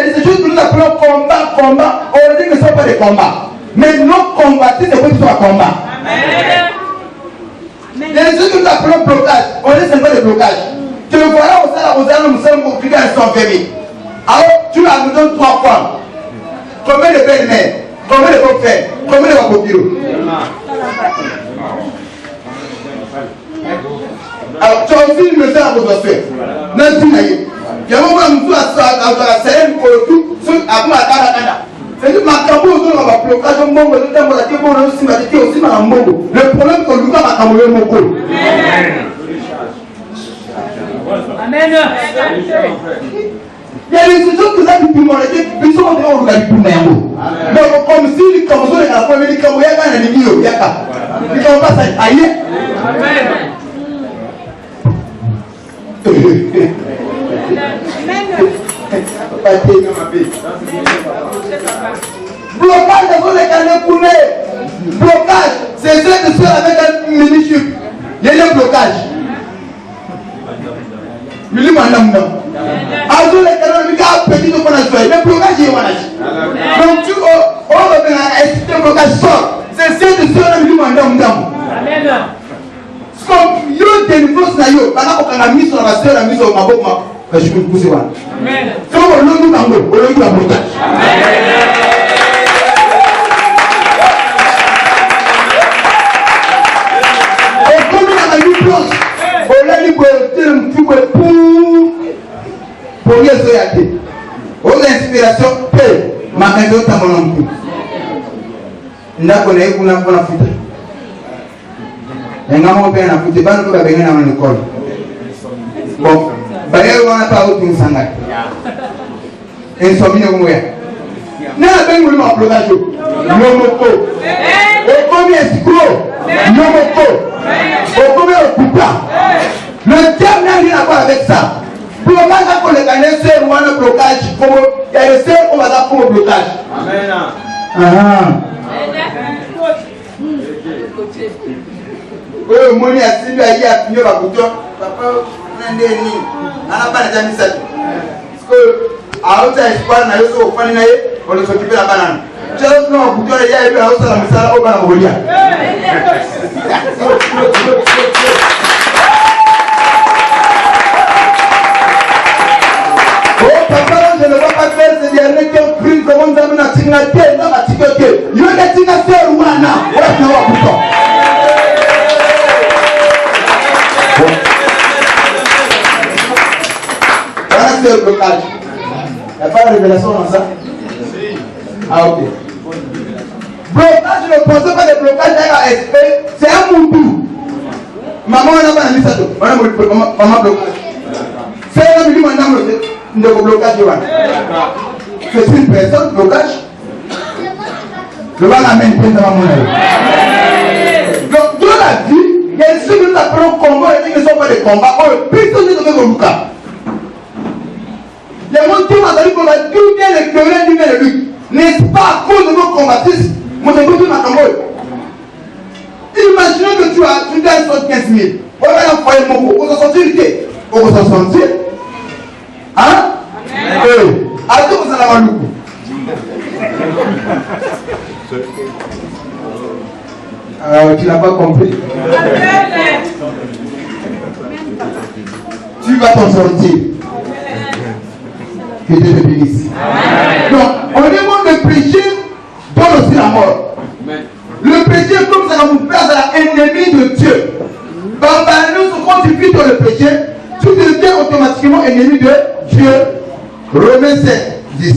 des choses que nous appelons combat. On dit que ce ne sont pas des combats. Mais non combattre, c'est quoi que ce soit un combat. Il y a des choses que nous appelons blocage. On dit que ce n'est pas des blocages. Tu le vois là, nous sommes compliqués à s'enfermer. Alors, tu as besoin de 3 femmes. Combien de belles-mères? Combien de beaux-frères? Combien de wapopiros? Alors, tu as aussi une message à votre frère. Il y a un moment où tu as serré pour tout, après la cara. C'est que ma cabo, on va bloquer un bon, le temps où la table aussi m'a dit aussi ma mot. Le problème que nous avons à camouer mon col. Amen. Il y a des choses que ça qui peut m'arrêter, puis ça on est au regard du mais comme si les camoufles les enfants, les camoufles, il y a pas ils ne pas ça ailleurs. Blocage de les canaux coulés. Blocage, c'est ceux qui sont avec un mini-chip. Il y a un blocage. Il y a un blocage. Alors les canaux, il y a un petit peu de blocage. Il y a un blocage. Donc tu as un blocage sort. C'est ceux qui sont avec un blocage. Comme yo délivrance na yo bana ko kanga miso na basio na miso maboko ma je peux pousser wana amen so on longu bango on longu la blocage amen et comme on a eu plus on l'a dit pour le petit pour yeso yake aux inspirations pe ma maison ta mon ndako na kuna kuna futa ngamo pe na futa bana ko babenga na l'école bon baye wana pa o tun sanga insomnie ko moya na bengu le blocage nomoko o komi escroc nomoko o komi okupa le diable n'a rien à voir avec ça pour le moment qu'on les gagne c'est un blocage comme il y a le seul on va faire comme blocage amen oh moni asibi ayi apinyo ba kuto papa nande ni ana bana jamii sasa parce que auta espoir na yoso ofani na ye on le s'occuper la banane chalo no kuto ya yebi auta la misala o bana bolia oh papa je ne vois pas faire ces derniers qui ont pris comment ça mena tinga te na matikote yo ne tinga faire wana wa na wa kuto c'est le blocage. Il n'y a pas de révélation dans ça? Ah ok. Blocage, ne pensez pas de blocage c'est un moudou. Maman n'a pas mis ça. Maman blocage. C'est un de blocage. C'est une personne blocage. Le va l'amener dans ma monnaie. Donc dans la vie, il y a ceux qui nous appellent combat et qui ne sont pas des combats. Oh, personne ne devait vous cas. Les gens qui m'ont dit qu'on va tout bien éclairer du bien de lui. N'est-ce pas à cause de nos combattistes? Mon époux m'a camboy. Imaginez que tu gagnes 75 000. On va l'envoyer mon coup. On s'en sortir. On s'en sortir. Hein? Arrêtez vous en avoir le coup. Tu n'as pas compris. Tu vas t'en sortir. Que Dieu te bénisse. Donc, on demande de prêcher donne aussi la mort. Le péché, comme ça va vous faire l'ennemi de Dieu. Quand tu vis dans le péché, tu deviens automatiquement ennemi de Dieu. Romains 7, 10.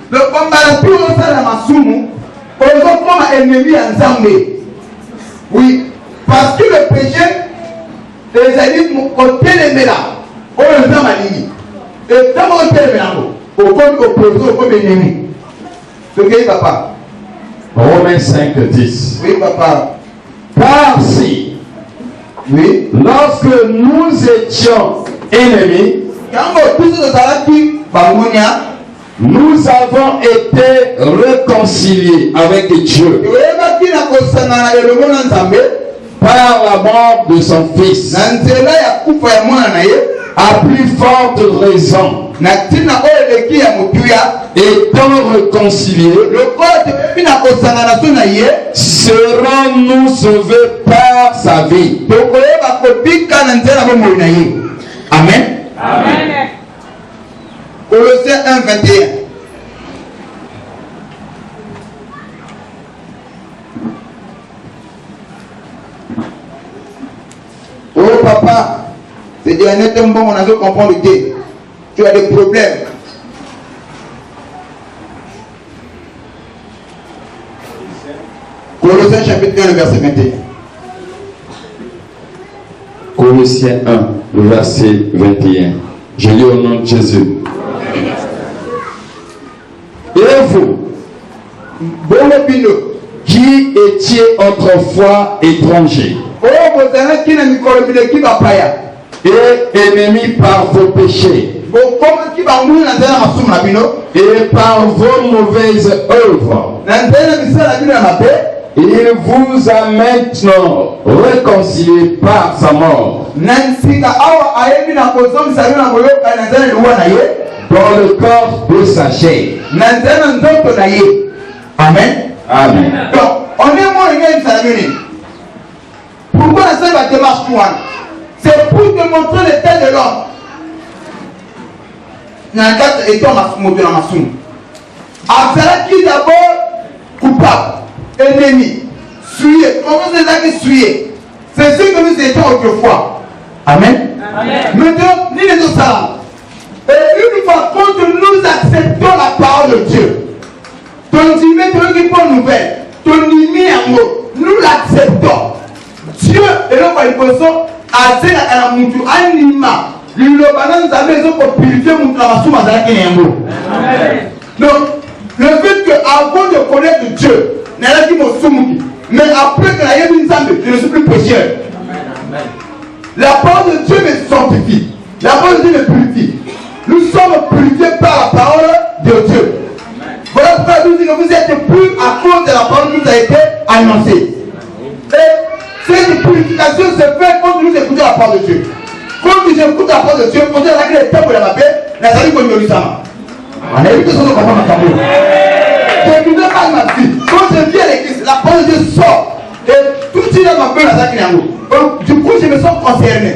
Le combat plus on s'est ramassé, on comme ennemi en Zambé. Oui, parce que le péché, les amis, on télémé là, on le fait maligné. Et quand on télémé là, on comme opposé, comme ennemi. Ce que papa. Romains 5, 10. Oui, papa. Car si, oui, lorsque nous étions ennemis, quand on touche le salati, Bangonia, nous avons été réconciliés avec Dieu par la mort de son Fils. À plus forte raison, étant réconciliés, serons-nous sauvés par sa vie. Amen. Amen. Colossiens 1, 21. Oh papa, c'est dernier temps bon, on a dû comprendre que tu as des problèmes. Colossiens chapitre 1, le verset 21. Colossiens 1, le verset 21. Je lis au nom de Jésus. Et vous, qui étiez autrefois étrangers et ennemis par vos péchés et par vos mauvaises œuvres, il vous a maintenant réconcilié par sa mort dans le corps de sa chair. Amen. Amen. Donc, on est moins pourquoi la seule démarche pour moi? C'est pour te montrer l'état de l'homme. Nangat étant ma soum. Après qui d'abord coupable, ennemi, suyer. Comment c'est ça qui suyer? C'est ce que nous étions autrefois. Amen. Maintenant, ni les autres salams. Et une fois quand nous acceptons la parole de Dieu, ton dîme, ton bonne nouvelle, ton imi amour, nous l'acceptons. Dieu est là pour une personne à dire à la moutou, anima, l'ulobanan zamezo pour purifier mon travail à la kenyambo. Donc, le fait que avant de connaître Dieu, n'a pas dit mon soumuki, mais après que la yébi nzambe, je ne suis plus pécheur. La parole de Dieu me sanctifie. La parole de Dieu me purifie. Nous sommes purifiés par la parole de Dieu. Voilà pourquoi nous disons que vous êtes purs à cause de la parole qui nous a été annoncée. Et cette purification se fait quand nous écoutons la parole de Dieu. Quand nous écoutons la parole de Dieu, quand nous avons les temples de la paix, nous avons connu le Sama. On a vu que ça nous comprend ma caméra. Je ne veux pas ma vie. Quand je viens à l'église, la parole de Dieu sort. Et tout de suite, ma peur à ça. Du coup, je me sens concerné.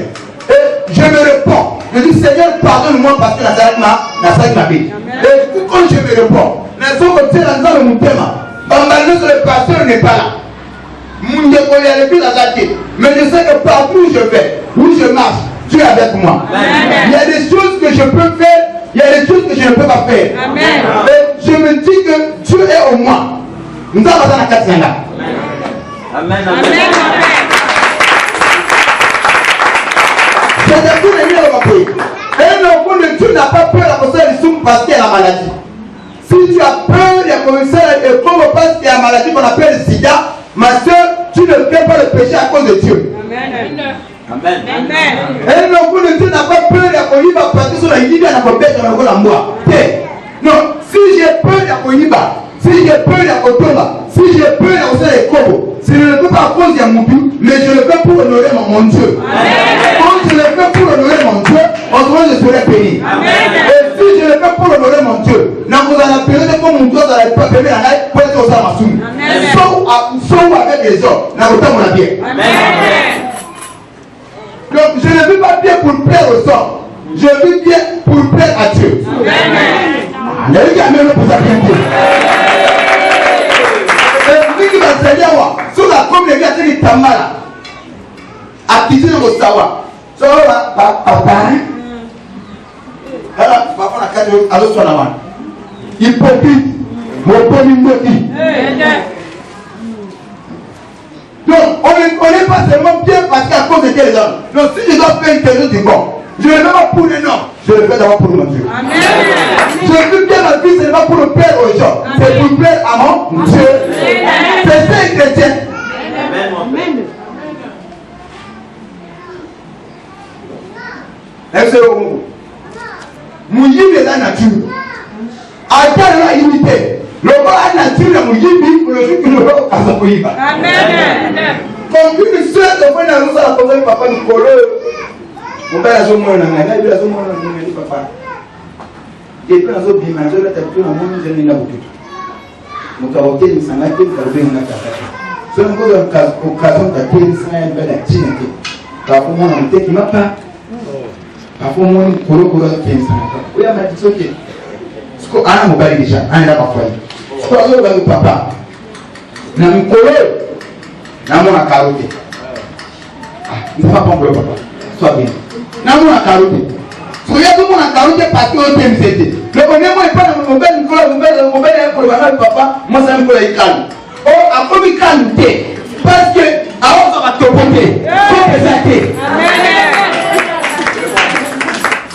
Et je me réponds. Je dis, Seigneur, pardonne-moi parce que la salle m'a vie. Et quand je me réponds, les hommes qui sont dans le thème, le pasteur n'est pas là. Mais je sais que partout où je vais, où je marche, Dieu est avec moi. Il y a des choses que je peux faire, il y a des choses que je ne peux pas faire. Et je me dis que Dieu est au moins. Nous avons dans la Katsanga. Amen. C'est tout les miens au pays. Et l'enfant de Dieu n'a pas peur de commencer à soum parce qu'il y a la maladie. Si tu as peur de commencer et comme on pense qu'il y a la maladie qu'on appelle le sida, ma soeur, tu ne fais pas le péché à cause de Dieu. Amen. Et l'enfant de Dieu n'a pas peur de commencer à partir sur la Libye à la compète dans la moi. Non, si j'ai peur de commencer, si j'ai peur de Kotomba, si j'ai peur de commencer les Kobo, je ne le fais pas à cause de mon but, mais je le fais pour honorer mon Dieu. Quand je le fais pour honorer mon Dieu, autrement je serai béni. Et si je le fais pour honorer mon Dieu, dans la période comme mon Dieu n'allait pas bénir la naïe, pour être au Samasoum. Sauf avec les hommes, dans le temps on a bien. Donc je ne vis pas bien pour plaire aux hommes, je vis bien pour plaire à Dieu. Amen. Sur la communauté de Tamara, à qui c'est le savoir. Sur la papa, papa, la carte à l'autre sur la main. Hypocrite, mon polymotie. Donc, on ne connaît pas seulement bien parce qu'à cause de quels hommes. Donc, si je dois faire quelque chose de bon, je ne le fais pas pour les noms, je le fais d'abord pour mon Dieu. Amen. Je vis bien ma vie, ce n'est pas pour le plaire aux gens, c'est pour plaire à mon Dieu. C'est ça les chrétiens. Amen. Est-ce que vous Mouyibi est la nature. Attends la imité. Le roi a la nature de Mouyibi pour le jour que le roi a sa Mouyiba. Amen. Comme une soeur de moi, nous allons poser papa nous coller. Mon père a son mot, il a son mot, il a dit papa. Et puis, on a dit, mais je vais te dire, je vais te dire, donc, à côté de ça, il y a des gens qui ont fait. Si on a une occasion de faire ça, il y a des gens qui parfois, on a un qui m'a pas. Parfois, on a un qui m'a pas. Oui, on a dit, ok. Ce qu'on a, on va déjà, on a parfois. Ce qu'on a, on va papa. On a un collègue. On a un carotte. Il ne faut pas prendre le papa. Sois bien. On a un carotte. Soyez tout le monde en carotte parce qu'on t'aime c'était. Le premier mot est pas dans mon bel papa, moi ça me fait calme. Oh, à quoi me calme parce que alors ça va te porter. Faut présenter.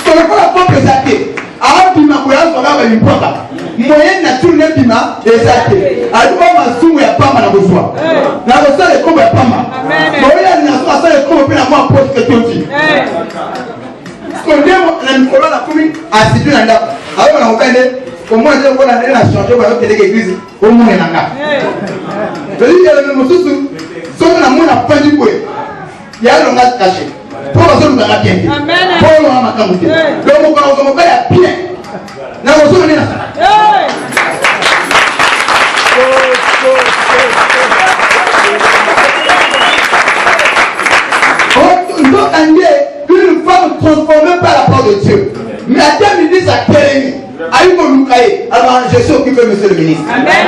Sur le plan faut présenter. Alors tu m'as voulu sur la une porte. Moyen nature n'est pima exacté. Alors ma soumou ya pas mal besoin. La besoin est comme pas mal. Moyen na ça est comme bien moi poste que tu dis. Parce que la Nicolas la commune a situé dans la. Alors on va aller au moins on va aller la changer on va aller l'église au moins nanga. Je dis il y a le même sous sur la monde a pas du coup. Il y a le langage caché. Pour ça nous allons bien. Amen. Pour nous on va camouter. Donc on va faire bien. Là on se met là. Une femme transformée par la parole de Dieu. Mais à quel ministre a quel ennemi? À une Molukaye. Alors je suis occupé, monsieur le ministre. Amen.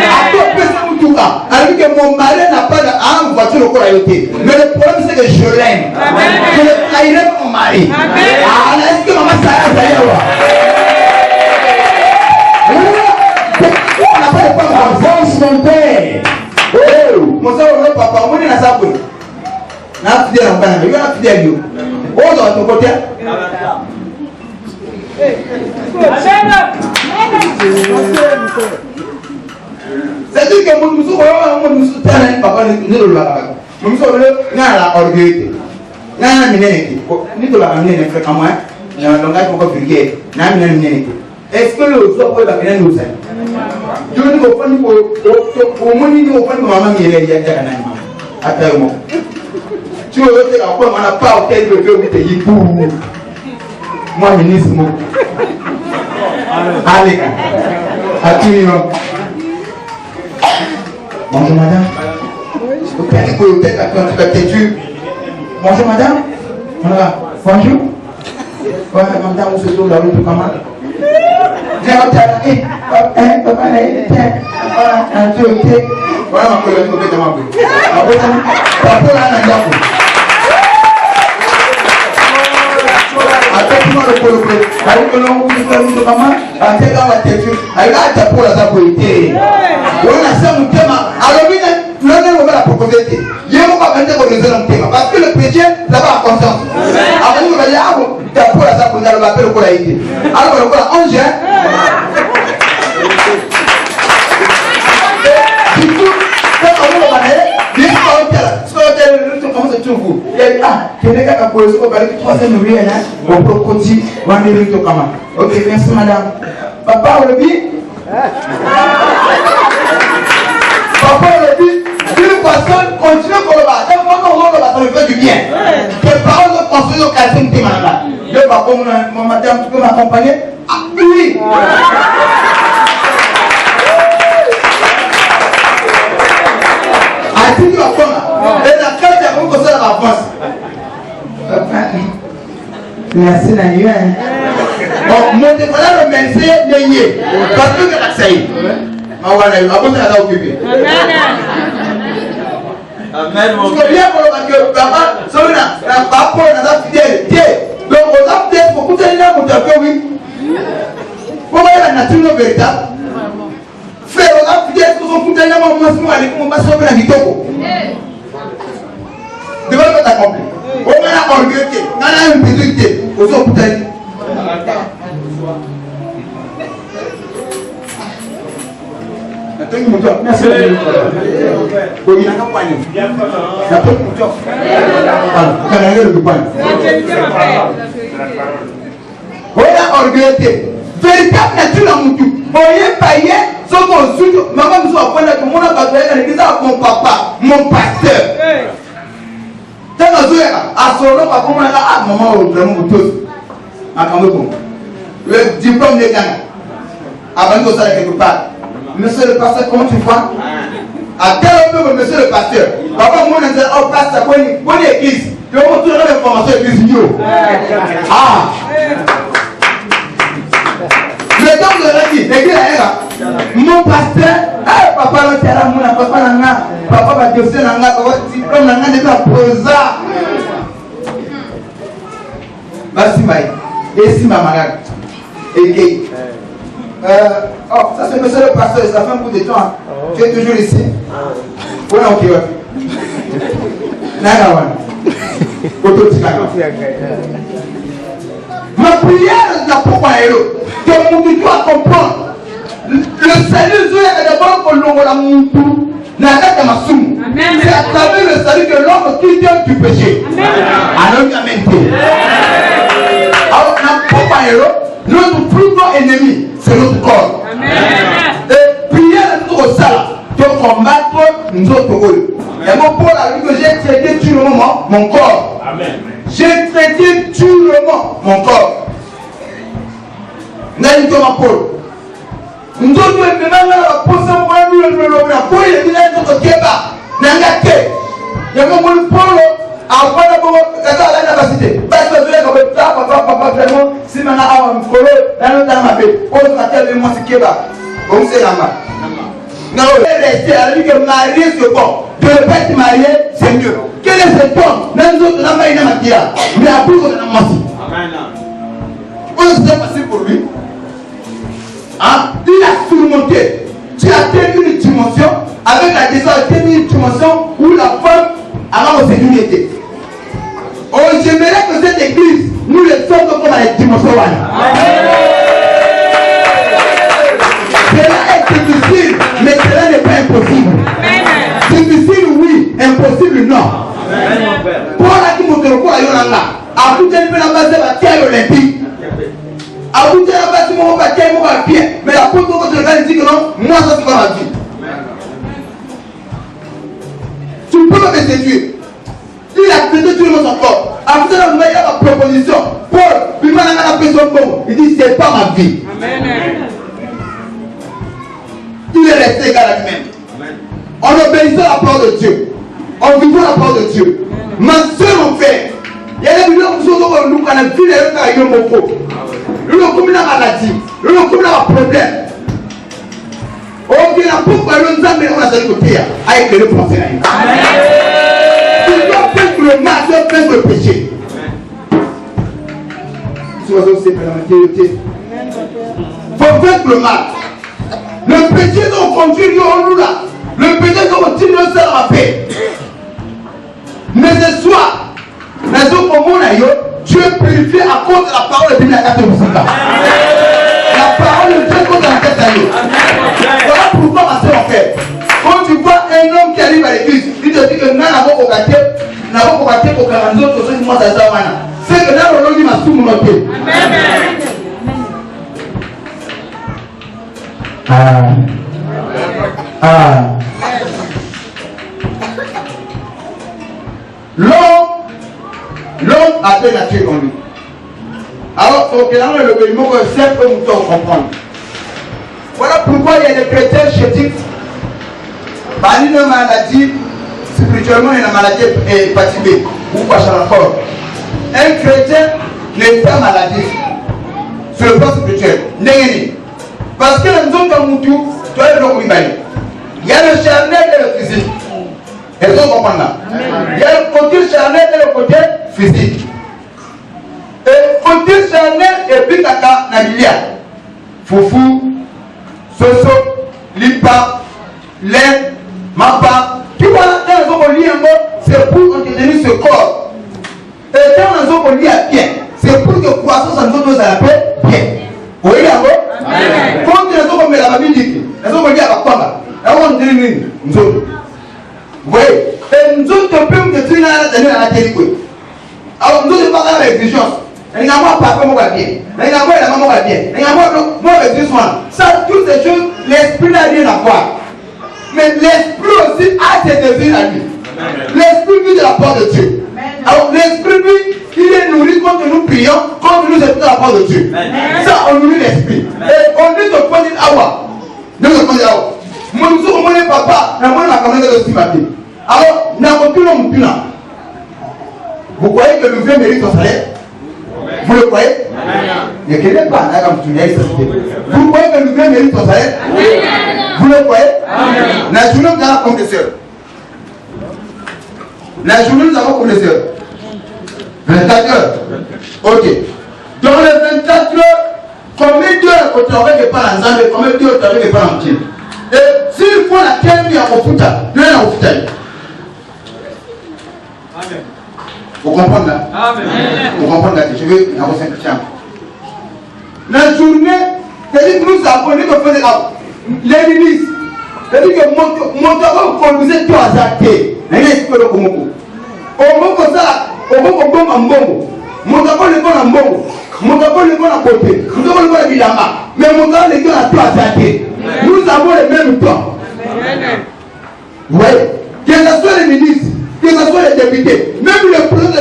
Moutouka. Alors que mon mari n'a pas une voiture au côté. Mais le problème c'est que je l'aime. Je ne trahirai pas mon mari. Ah, est-ce que maman ça a d'ailleurs? On n'a pas de quoi avance mon père. Oh, mon soeur, mon papa, on est dans sa boule. Na fidèle en Canada, il y a fidèle. Oh, dans ton côté. C'est-à-dire que mon monsieur, papa, ne le voit pas. Mon monsieur, il y a la orgueil. Il y a un minette. Ni de la minette, fréquemment, il y a un langage pour vulgaire. Est-ce que le soir peut la venir nous aider? Je ne veux pas nous au moins nous au point de maman qui est là. Attends-moi. Tu veux dire à quoi on n'a pas auquel le cœur de Yipou. Moi, ministre. Allez, attends. Bonjour madame. Bonjour madame. Voilà. Bonjour. Voilà, madame, vous se trouve là où tu commandes. Voilà, ma collègue, vous pouvez demander. Attends-moi le polo. Avec le nom, vous pouvez nous maman. Attends la tête. Avec la pour la zapoïté. On a ça, mon thème. Alors, nous n'avons pas la proposé. Il y a un moment où on nous a thème. Parce que le chrétien n'a pas conscience. Alors, nous allons pour la zapoïté. Alors, on appelle le colaïté. Alors, on va 11 ans. Du coup, quand on va aller, les comment se trouve? Il y a quelqu'un qui a posé au palais de 3e nourrir, on peut continuer, on va aller au comment. Ok, merci madame. Papa, on le dit? Papa, on le dit? Une personne continue pour le bas. Tant qu'on le bas, ça me fait du bien. Que parole de construire au quartier de Timana. Je vais pas mon madame, tu peux m'accompagner? Ah, oui! Et la carte est comme ça dans la France. Merci Daniel. Bon, mon défendant le merci Daniel. Parce que c'est l'accès. Ma voilà, il va commencer à l'occuper. Amen. Mon Dieu. Bien pour le que papa, celui là, la papa, on a fidélité. Donc on a peut-être pour tout aller là, mon Dieu, oui. Pour voir la nature véritable. Frère, on a fidèle pour son couteau, on va sauver la vie. Devant votre accompli. On a orgueil, on a une petite au son couteau. Merci. Véritable nature en moutou. Voyez païen, son consulte, maman nous a appris que mon abattoir est l'église à mon papa, mon pasteur. Tant que vous êtes à son nom, à comment on a maman au vraiment moutou. À Cameroun. Le diplôme des Ghana. Avant de ça quelque part. Monsieur le pasteur, comment tu vois? À quel moment, monsieur le pasteur? Papa, moi, on a dit, oh, pasteur, bonne église. Je vais vous donner l'information de l'église. Ah! Le temps de la vie, mon pasteur, papa, papa va diocèse, papa diplôme, déjà posa. Merci, Maï. Et si ma malade. Et gay. Oh, ça c'est monsieur le pasteur, ça fait un bout de temps. Tu es toujours ici. Oui, ok. Nagawan. Ma prière n'a pas héros. Que mon Dieu doit comprendre. Le salut est d'abord pour l'homme la moutou. C'est à travers le salut que l'homme quitte du péché. Alors, amen. Alors, n'a pas héros. Notre plus grand ennemi, c'est notre corps. Et prière notre salle pour combattre nous autres rôles. Et mon Paul a dit que j'ai traité tout le moment mon corps. J'ai traité tout le moment mon corps. N'a dit que mon Paul. Nous autres, nous avons la position pour nous le pour il est notre kéba. N'a que. Il y a mon Paul. Après la capacité, parce que je vais comme ça, papa, vraiment, si maintenant on me colle, dans le temps, ma fille, pose la tête de moi, c'est qui va. Bon, c'est là-bas. Non, rester avec que marier c'est bon. De ne pas être marié, c'est mieux. Quel est cet homme? Même nous autres, on n'a pas une matière. Mais après, on a menti. On s'est passé pour lui. Hein? Il a surmonté. Tu as atteint une dimension. Avec la question, tu as atteint une dimension où la femme a la sécurité. Oh, j'aimerais que cette église, nous les sommes comme à la dimension. Cela est difficile, mais cela n'est pas impossible. Difficile, oui. Impossible, non. Pour la qui monte le corps à Yolanda, à tout un peu la base de la terre olympique. À tout un peu la base de mon baptême, mon pied. Mais la porte de votre regard dit que non, moi ça c'est pas ma vie. Tu peux pas me séduire. Il a traité tout le monde son corps. Après ça, il y a ma proposition. Paul, il m'a appelé son bon. Il dit c'est pas ma vie. Il est resté égal à lui-même. En obéissant à la parole de Dieu, en vivant la parole de Dieu. Ma soeur, mon frère, il y a des millions de choses qui nous connaissent, qui sont là, qui nous comme la maladie, nous comme la problème. On vient à pourquoi nous avons on a ce côté avec le français. Tu dois faire le mal, tu dois faire le péché. Tu vas aussi faire la matérialité. Il faut faire le mal. Le péché doit conduire nous là. Le péché doit continuer à faire la paix. Mais ce soir, tu es purifié à cause de la parole de Dieu. La parole de Dieu contre la tête d'ailleurs. Voilà pourquoi ma soeur en fait. Quand tu vois un homme qui arrive à l'église, il te dit que nous n'avons pas gâté pour 40 autres choses. C'est que là, on dit ma soeur montée. L'homme a deux natures en lui. Alors, il faut que l'homme le béniment que c'est pour nous comprendre. Voilà pourquoi il y a des chrétiens chétiques. Par une maladie, spirituellement, il y a une maladie hépatite ou pachalacor. Un chrétien n'est pas maladif sur le plan spirituel. Parce que nous sommes comme nous, il y a le charnel et le physique. Est-ce qu'on comprend là? Il y a le côté charnel et le côté physique. Et le côté charnel et puis kaka nabilia. Foufou, soso, lipa, laine, mapa. Tu vois, quand nous avons lié un mot, c'est pour entretenir ce corps. Et quand nous avons lié à bien, c'est pour que croissance en nous à la paix bien. Vous voyez là-bas? Quand nous avons mis la Bible, nous avons lié à la Pamba. Nous avons dit nous. Oui, et nous autres, on peut nous dire à la télé. Alors, nous ne parlons pas d'exigence. Il y a moi, papa, moi, bien. Il y a moi, la maman, bien. Il y a moi, l'exigence. Ça, toutes ces choses, l'esprit n'a rien à voir. Mais l'esprit aussi a ses désirs à lui. L'esprit vit de la part de Dieu. Alors, l'esprit, lui, il est nourri quand nous prions, quand nous écoutons la part de Dieu. Ça, on nourrit l'esprit. Et on dit de quoi dire Awa. Nous sommes dit Awa. Moi, nous sommes mon papa, mais moi, ma camarade de Stimati. Alors, nous n'avons plus l'homme plus là. Vous croyez que le vieux mérite son salaire? Vous le croyez? Ne créez pas, vous croyez que le vieux mérite son salaire? Vous le croyez? La journée, nous avons comme des sœurs. La journée, nous avons comme des sœurs. 24 heures. Ok. Dans les 24 heures, combien d'heures on travaille pas ensemble, combien d'heures on travaille pas en team? Et s'il faut la terre, il y a au fouta, il y a au fouta. Vous comprenez là? Vous comprenez là? Je vais avoir 5 chambres. La journée, c'est-à-dire que nous avons dit qu'on faisait l'église. C'est-à-dire que mon travail conduisait tout à ça. Mais il est expliqué comme ça. Au moment ça, au moment où on mon travail est bon en bon. Mon travail est bon à côté. Mon travail est bon à Bilama. Mais mon travail est bon à tout à ça. Nous avons le même temps. Oui. Que ce soit les ministres, que ce soit les députés, même le président de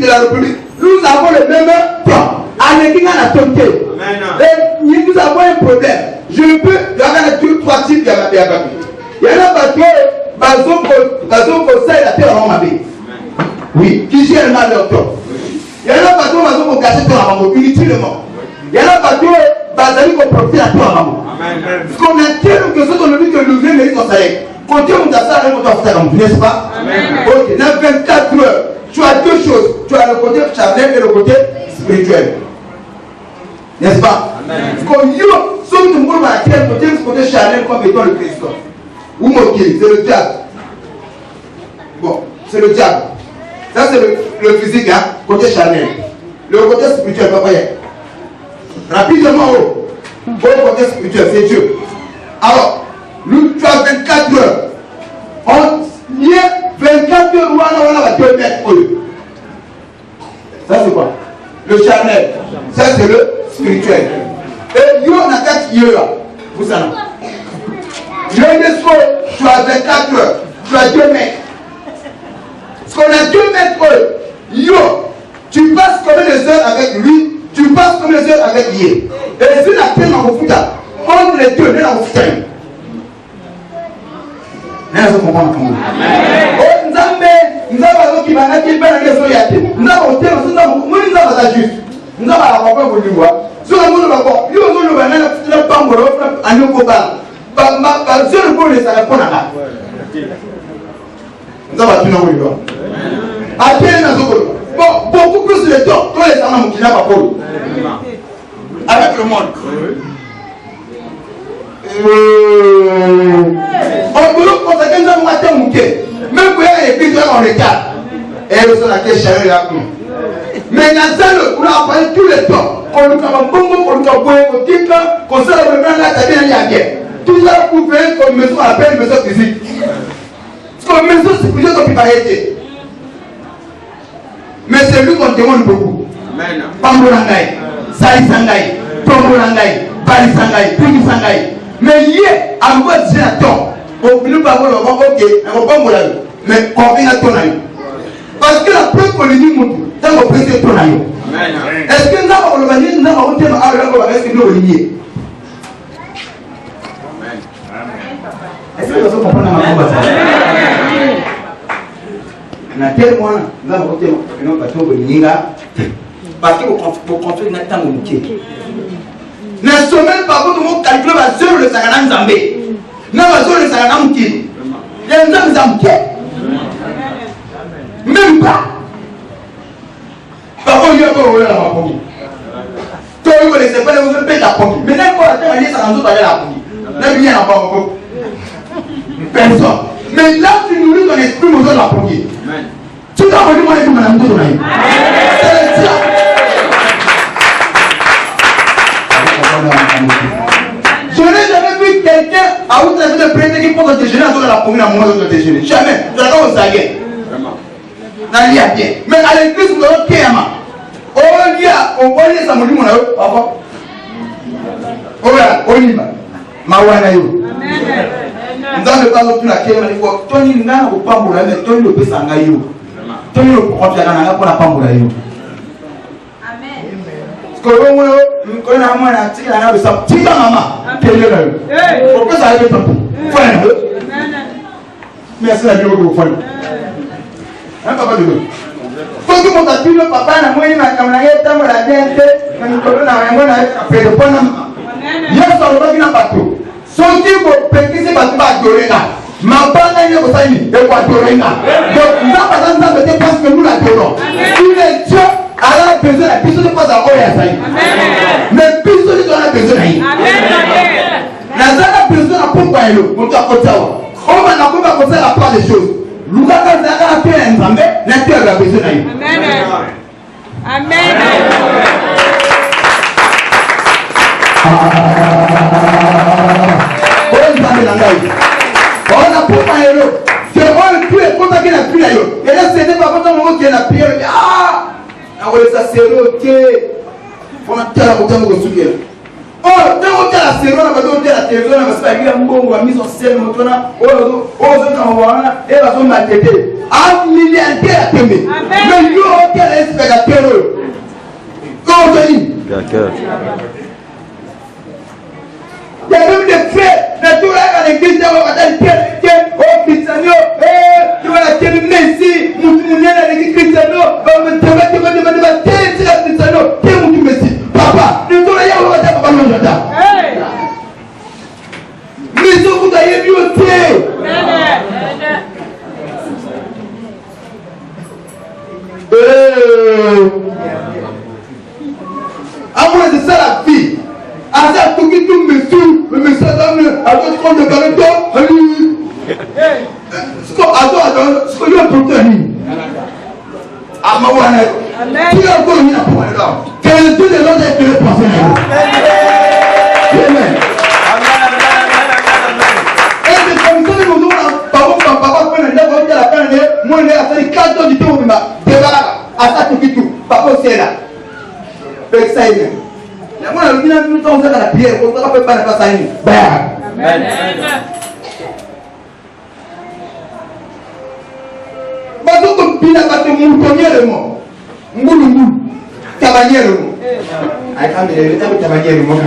la République, nous avons le même temps. Avec qui on a tombé. Et nous avons un problème. Je peux regarder deux, trois types de la il y en a parce que Bazo conseille la terre en Mabé. Oui, qui gère le mal leur temps. Il y en a parce que Bazo casse tout en Mambo, inutilement. Il y en a parce que Bazali qu'on profite à tout en Mambo. Parce qu'on a tellement que que ceux qu'on a dit que le vieux mérite son salaire. Quand tu montes à ça, on doit faire comme, n'est-ce pas? Ok, dans 24 heures, tu as deux choses. Tu as le côté charnel et le côté spirituel. N'est-ce pas? Comme yo, sauf que nous à quel côté charnel comme étant le Christ. Ou moquer, c'est le diable. Bon, c'est le diable. Ça c'est le physique, hein, côté charnel. Le côté spirituel, papa. Rapidement, au côté spirituel, c'est Dieu. Alors, nous, tu as 24 heures. Il y a 24 heures où on a 2 mètres. Ça c'est quoi? Le charnel. Ça c'est le spirituel. Et yo, on a 4 yeux là. Vous savez. L'UNESCO, tu as 24 heures. Tu as 2 mètres. Parce qu'on a 2 mètres. Yo, tu passes combien de heures avec lui? Tu passes combien de heures avec lui? Et si la peine en fout, entre les deux, on est en fout. Nous comprendre comment. Oh, nous avons qui va être bien à la société. Nous avons été nous avons la juste. Nous avons la comprendre pour lui voir. Si on a le rapport, lui on le va le pangolo, un nouveau bas. Je ne peux pas ça répondre à là. Nous avons tout nous voir. À quel niveau? Bon, beaucoup plus de temps. Tous les gens qui n'ont pas pour avec le monde. On peut le consacrer dans le matin mouquet. Même pour y aller en retard. Et nous sommes à quel chien là. Mais dans ça, on a parlé tout le temps. On nous a bon, on nous a beau, on dit qu'on s'est vraiment là, ça vient y bien. Tout ça pour faire comme maison à peine maison physique. Parce que maison spirituelle, on peut pas aider. Mais c'est lui qu'on demande beaucoup. Pambolangai, Saï Sangai, Pambolangai, Bali Sangai, Pigi Sangai. Mais hier, à moi, j'ai un temps. Au plus bas, on va ok, on va pas mourir. Mais on vient à ton aïe. Parce que la preuve qu'on lui dit, c'est qu'on peut se ton aïe. Est-ce que nous avons le manier, nous avons le thème à l'heure, est-ce que nous avons ligné? Est-ce que vous comprenez ma conversation? On a tellement, nous avons le thème, nous avons ligné là. Parce que pour construire notre temps, on est. Na semaine par contre on calcule la zéro le sakana nzambe. Na la zéro le sakana mki. Les nzambe nzambe. Même pas. Par contre il y a pas la pompe. Toi il ne sait pas vous payer la pompe. Mais n'est pas la aller ça dans la pompe. N'a bien en pas personne. Mais là tu nourris ton esprit nous la pompe. Tu dois venir moi et tout madame tout naï. C'est ça. Je n'ai jamais vu quelqu'un à où tu as fait de prêter qui pense déjeuner à la commune à moi de déjeuner. Jamais. Tu l'as pas au salaire. N'a rien bien. Mais à l'église, nous avons Kéama. Oh, il y a, on voit les amours, on a eu. Oh, là, on y va. Mawana yo. Nous avons le pas de tout la Kéama. Il faut Tony n'a pas mouru, mais Tony le peut s'engager. Tony le prend la gana pour la pas mouru. Parce que quand on a moins à tirer la ça tire maman quel est le pourquoi ça arrive tant merci à Dieu pour vous hein papa de nous faut que mon tapis le papa na moi il m'a camarade tamo la gente quand on a moi après de bonne hier ça va bien partout son type petit c'est pas adorer là ma bande est au saini et quoi adorer là donc ça par exemple c'est parce que nous l'adorons il est Dieu. Alors, besoin de personne ne passe à Oya. Mais personne ne besoin de la zone a besoin de pompe à l'eau. On doit côté. On va n'a pas côté la part des choses. Nous avons fait un Zambé, la terre a besoin d'ailleurs. Amen. On a pompe à l'eau. C'est on tue et quand il a plus à l'eau. Et là, c'est pas quand on qui a la prière. Ah! Ah ouais, ça c'est ok. On a tel à côté de souvenir. Oh, tant que la série, on a besoin de la télévision, on a besoin de la bombe, mise en scène, on a et la zone a été. Un milliardaire a aimé. Mais nous, on a un spectateur. Comment on dit? Il y a même des frères, la tour à l'église, on va dire, oh, Cristiano, tu vas la tirer Messi, Moutoumounia, l'église Cristiano, va me tirer Cristiano, qui est Moutou Messi? Papa, nous sommes là, on va dire, papa, nous sommes là. Mais est beauté. À moi, c'est ça la vie. À ça, tout qui tout me suit, me met ça dans le. À toi, tu prends le galeton. Ce que je veux pour toi, à ma voix, tu as encore mis à point là. Que le Dieu de l'autre est le pensée. Amen. Et c'est comme ça que nous avons papa fait un débat de la fin de moi, il a fait 4 ans du temps, à ça tout, papa aussi est là. Fait que ça y est. Moi, on a vu dans la prière, on ne peut pas faire ça. Amen. Bateau comme Pina, bateau moutonnier le mot. Moulou, cavalier le mot. Ah, quand il est le cavalier le mot.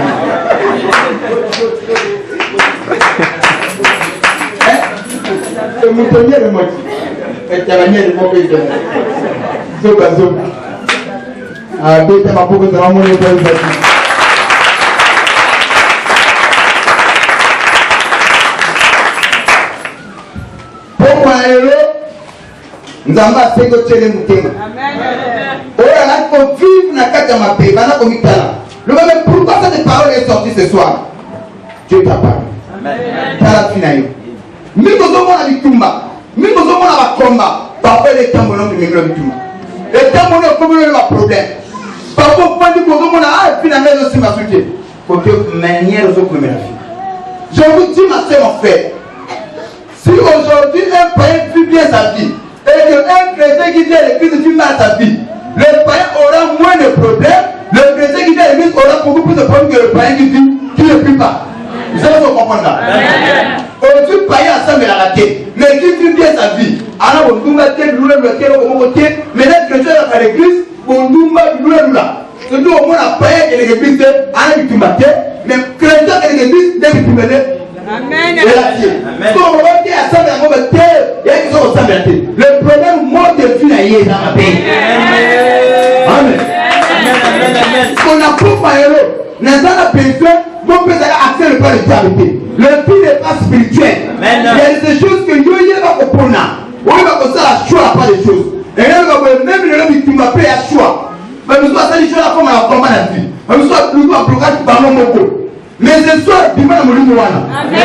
Le moutonnier le mot. Le cavalier le mot. Zoba. Ah, bête ma pauvre de l'amour le père. Pourquoi nous avons fait que tu es le mouton. On a vivre dans la ma paix, le même pourquoi cette parole est sortie ce soir. Dieu t'a parlé. Amen. Nous avons la victoire. Nous avons la combat. Parfois, les temps où nous avons la victoire. Les temps où nous avons un problème. Parfois, nous avons la finalement aussi ma soutien. Pour que manière aux autres. Je vous dis, ma soeur, en fait, si aujourd'hui un païen vit bien sa vie, et qu'un chrétien qui vient à l'église vit mal sa vie, le païen aura moins de problèmes, le chrétien qui vient à l'église aura beaucoup plus de problèmes que le païen qui ne vit pas. Vous allez comprendre là. Aujourd'hui, le païen a ça, mais il a raté. Mais qui vit bien sa vie, alors on nous met mais le chrétien à l'église, on nous met c'est nous au moins la païen et l'église, mais le chrétien et l'église, Amen. Le problème mort de vie est dans ma paix. Amen. On a pour faire nous avons besoin, mon père a accès le pas de charité. Le fil n'est pas spirituel. Il y a des choses que Dieu va comprendre. On va comme ça la choix pas des choses. Et même le homme qui m'a payé à choix. Mais nous sommes des choses à comme la combat la vie. Mais nous sommes plutôt en blocage par mon mot. Mais ce soir, dis-moi dans mon livre. Amen.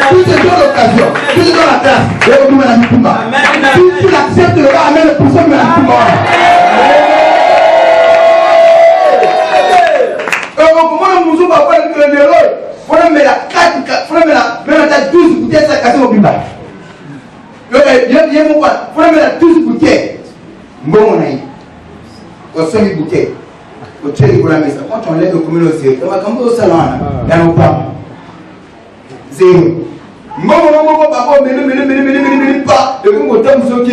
Si c'est dans l'occasion, si c'est dans la classe, et vous la Mikuma. Si tu l'acceptes, le gars amène le pourcent de la Mikuma. Comment nous avons pas fait le héros? Il faut mettre la 12 bouteilles, ça casse mon biba. Il faut mettre la 12 bouteilles. Bon, on a eu. On a 5 bouteilles. Quand on lève le commun au zéro, on va comme au salon, il y a nos pas. Zéro. Maman, papa, mais pas. Et vous, vous êtes sur qui?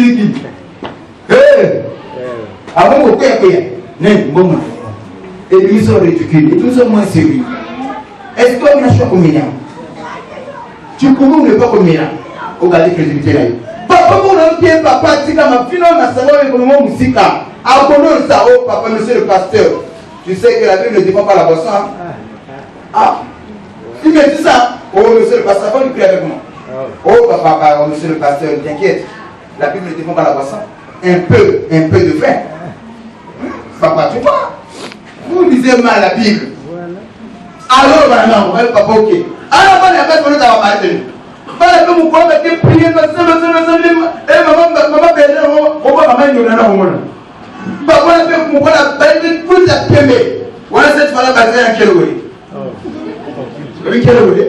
Avant, vous pouvez bon. Et puis, ils sont ridicules. Et tout ça, moins sérieux. Est-ce qu'on a choisi combien? Tu comprends ne pas combien? Au gars de crédibilité là. Papa, mon ancien papa, tu as ma fille, on a savoir comment musique. Abandonne ça, oh papa, monsieur le pasteur. Tu sais que la Bible ne défend pas la boisson. Ah, il me dit ça. Oh, monsieur le pasteur, faut lui prier avec moi. Oh, papa, monsieur le pasteur, t'inquiète. La Bible ne défend pas la boisson. Un peu de vin. Papa, tu vois. Vous lisez mal la Bible. Alors, maintenant, papa, ok. Alors, on a fait d'avoir parlé de nous. Voilà que mon papa qui prié, et maman, papa a fait mon papa a fait tout la premier. Voilà cette fois-là, basée en quel way? Oui, quel way?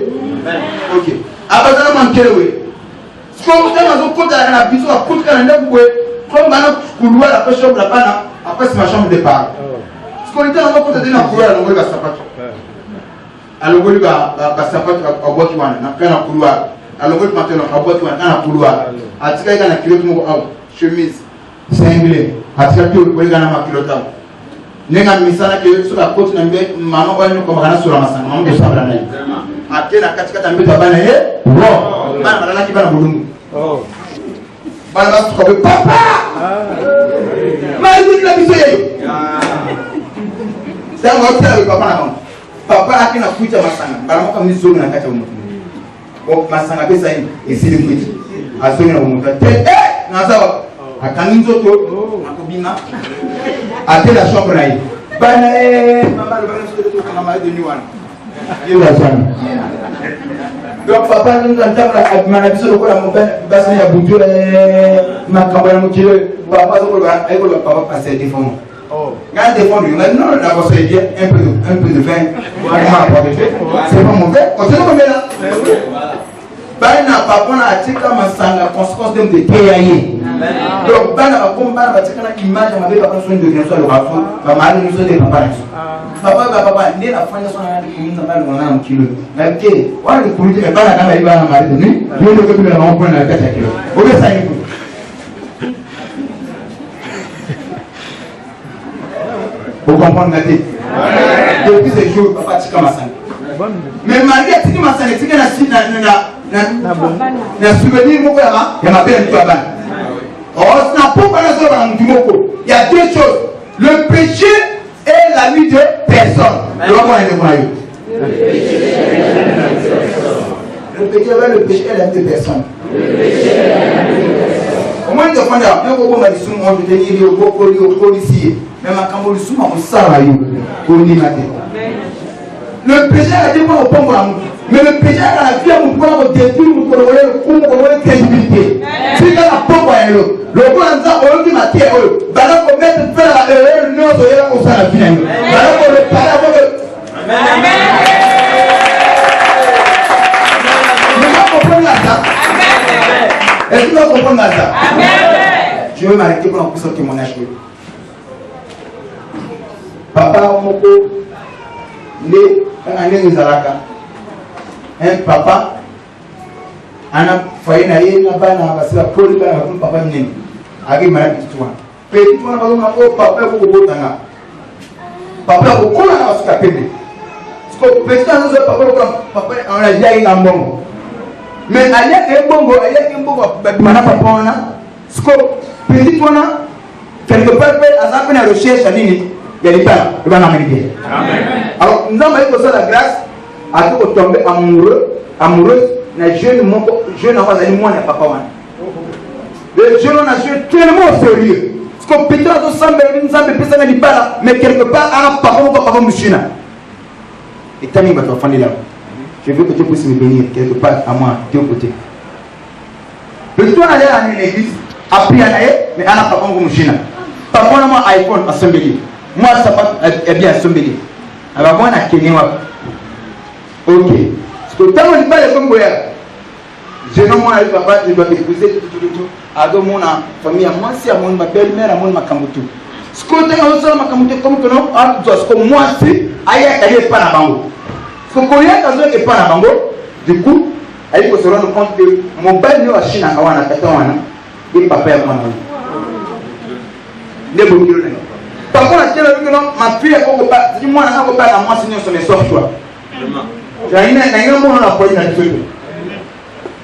Ok. Après ça, on quel way? Ce qu'on a dans un côté à la biseau, à côté à la neuf, comme maintenant, couloir, après chambre, la panne, après c'est ma chambre de départ. Ce qu'on était dans un côté de la couloir, on va s'appâter. Alors, on va s'appâter à boire qui va, on a couloir. Alors, on va maintenant à boire qui va, on a couloir. À ce qu'il y a un kilo, chemise, singlé. À ce qu'il y a un kilo. Nenga misana ke sur la côte na mbe mama kwa nyo kwa kana sura masanga mama ndio sabra nayo akena katika mbe bana ye wo bana bana ki bana bulungu oh bana basu kwa papa mai ni la biso ye sasa ngoti la papa na mama papa akina kuita masanga baramoka mizo na kati ya moto o masanga pesa hii esili kuita azoni na moto na sawa akaninzo to akobima atela chambre na hii bana mama le bana sio to kama maji ni wana hiyo sana donc papa nous entend la manabiso ko la mobile basi ya butu makambo ya mukile papa ko ba ay ko papa passer défendre quand défendre non la bosse est bien un peu de vin c'est pas mauvais on se met là bana papa na atika masanga conséquence de payer donc bana ba batika na image ma beba kwa sondo de so le rafu ba mali nous de papa ndiye afanya sana kuminza bali wana mkilo na ke wale kurudia bana kama hivi bana mali ni ndio ndio kwa na mambo na kata kilo obe sasa hivi vous comprenez depuis ce jour papa tika masanga mais Maria tika masanga tika na souvenir moko ya mabele mtu abana on n'a pas parlé sur la moko il y a deux choses le péché et la vie de personne le péché et la vie de personne au moins de prendre un peu de sous moi de tenir au policier mais ma cambo le sous moi au salaire pour ni matin le péché a été pas au pompe mais le péché a la vie à mon corps de détruire mon corps de crédibilité si dans la pompe à l'eau le corps en ça on dit ma terre bala ko mettre faire la erreur non so yera ko sala final bala ko le para ko amen vous comprenez ça est-ce que vous comprenez ça amen je vais m'arrêter pour un peu témoignage papa moko le ane ngizalaka un papa ana faina yena bana basira poli bana ko papa nini agi mara kitwa petit wana bazoma ko papa ko botanga papa ko kona na suka pende ko petit wana zo papa ana jai na mbongo mais alia ke mbongo mana papa wana sko petit wana quelque part azape na recherche nini ya lipa bana mériter amen alors nous avons eu la grâce à tout tomber amoureux na jeune avazali mwana papa wana le jeune na jeune tellement sérieux parce que peut-être on semble nzambe pesa na libala mais quelque part ana papa mushina et tani ba tofandi là je veux que tu puisses me bénir quelque part à moi de côté le toi aller à l'église appris à aller mais ana papa mushina papa na moi iPhone assembly moi ça pas est bien assembly alors moi na kenyewa ok parce que tant on libala comme boya je non moi papa je dois épouser tout ado mona famille moi si à mon ma belle-mère à mon makambutu ce que tu as aussi makambutu comme que non parce que moi si aya elle est pas na bango ce que y a dans est pas na bango du coup elle faut se rendre compte que mon belle no achina awana kata wana et papa ya mwana ne bokilo ne par contre la télé que non ma fille ko pas si moi na ko pas na moi si ne se sort toi j'ai une na la poigne na tout.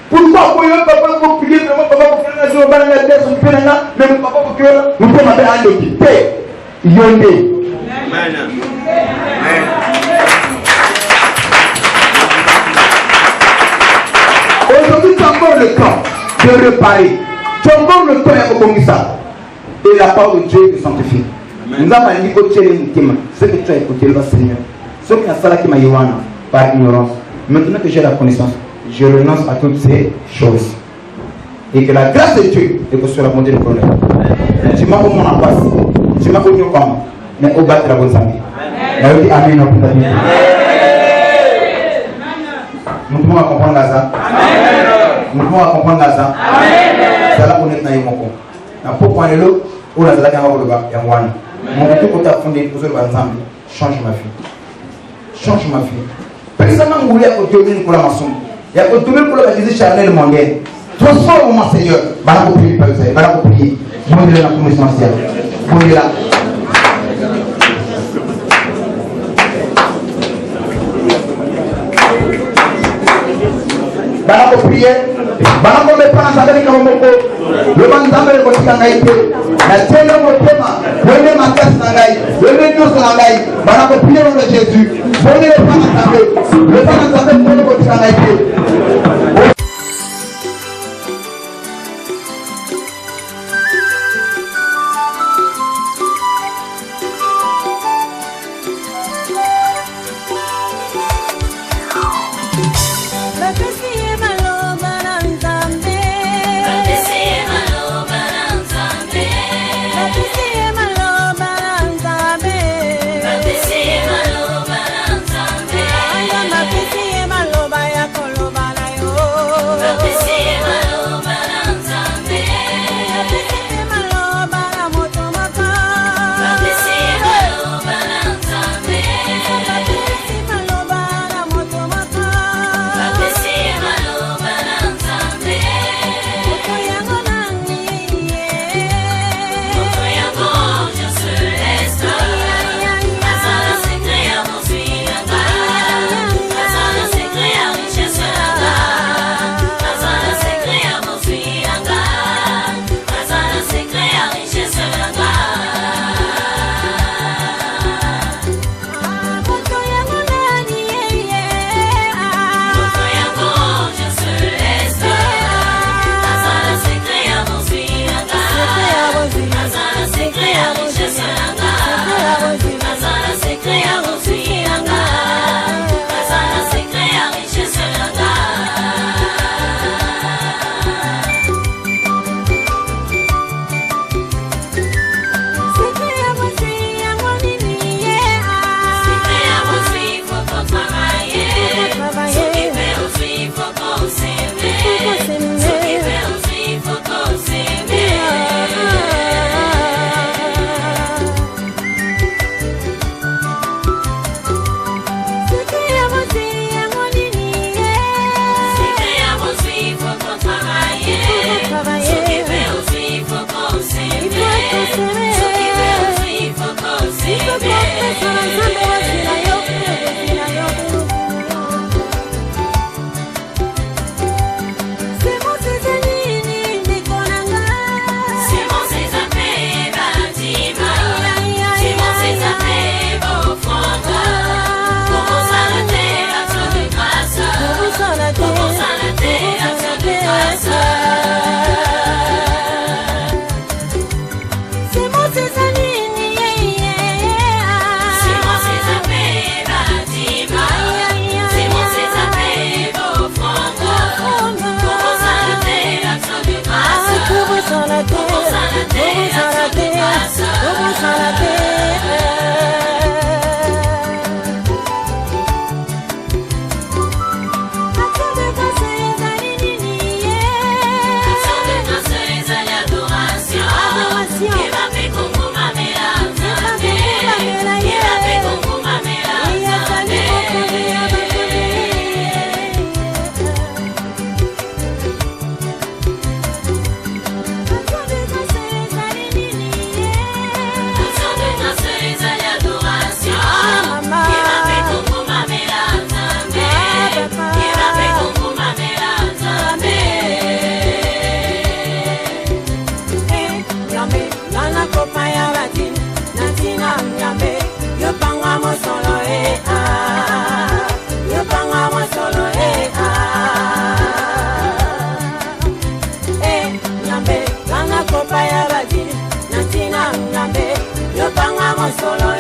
Pourquoi vous ne pouvez pas prier vraiment papa pour faire la journée dans la tête son père là même papa pour que vous pouvez m'appeler à l'occuper yondé amen aujourd'hui c'est encore le temps de réparer c'est encore le temps de Bongisa et la part de Dieu de sanctifier nous avons dit que tu es le ce que tu as écouté le Seigneur ce qui a salé qui m'a yohana par ignorance maintenant que j'ai la connaissance je renonce à toutes ces choses. Et que la grâce de Dieu est que sur la montée de problème. Tu m'as comme mon passe. Tu m'as connu comme. Mais au bas de la bonne santé. Amen. Nous pouvons comprendre ça. Nous pouvons comprendre ça. C'est là qu'on est dans les mots. Pourquoi on est là? Où la zala kama koloba ya mwana. Mon tout côté fondé pour ce ensemble. Change ma vie. Change ma vie. Personne n'a voulu autonomie pour la maçon. Il y a autonomie pour la baptiser charnel mondial. Transforme mon Seigneur. Voilà pour prier, voilà pour prier. Bon Dieu, la commission ciel. Bon Dieu là. Voilà pour prier. Voilà pour me prendre ça avec mon moko. Le mandat de votre cangaïté. La telle motema. Le même matas nangaï. Le même nous nangaï. Voilà pour prier au nom de Jésus. Prenez le pain d'Azabé. Le pain d'Azabé, prenez votre travail. Solo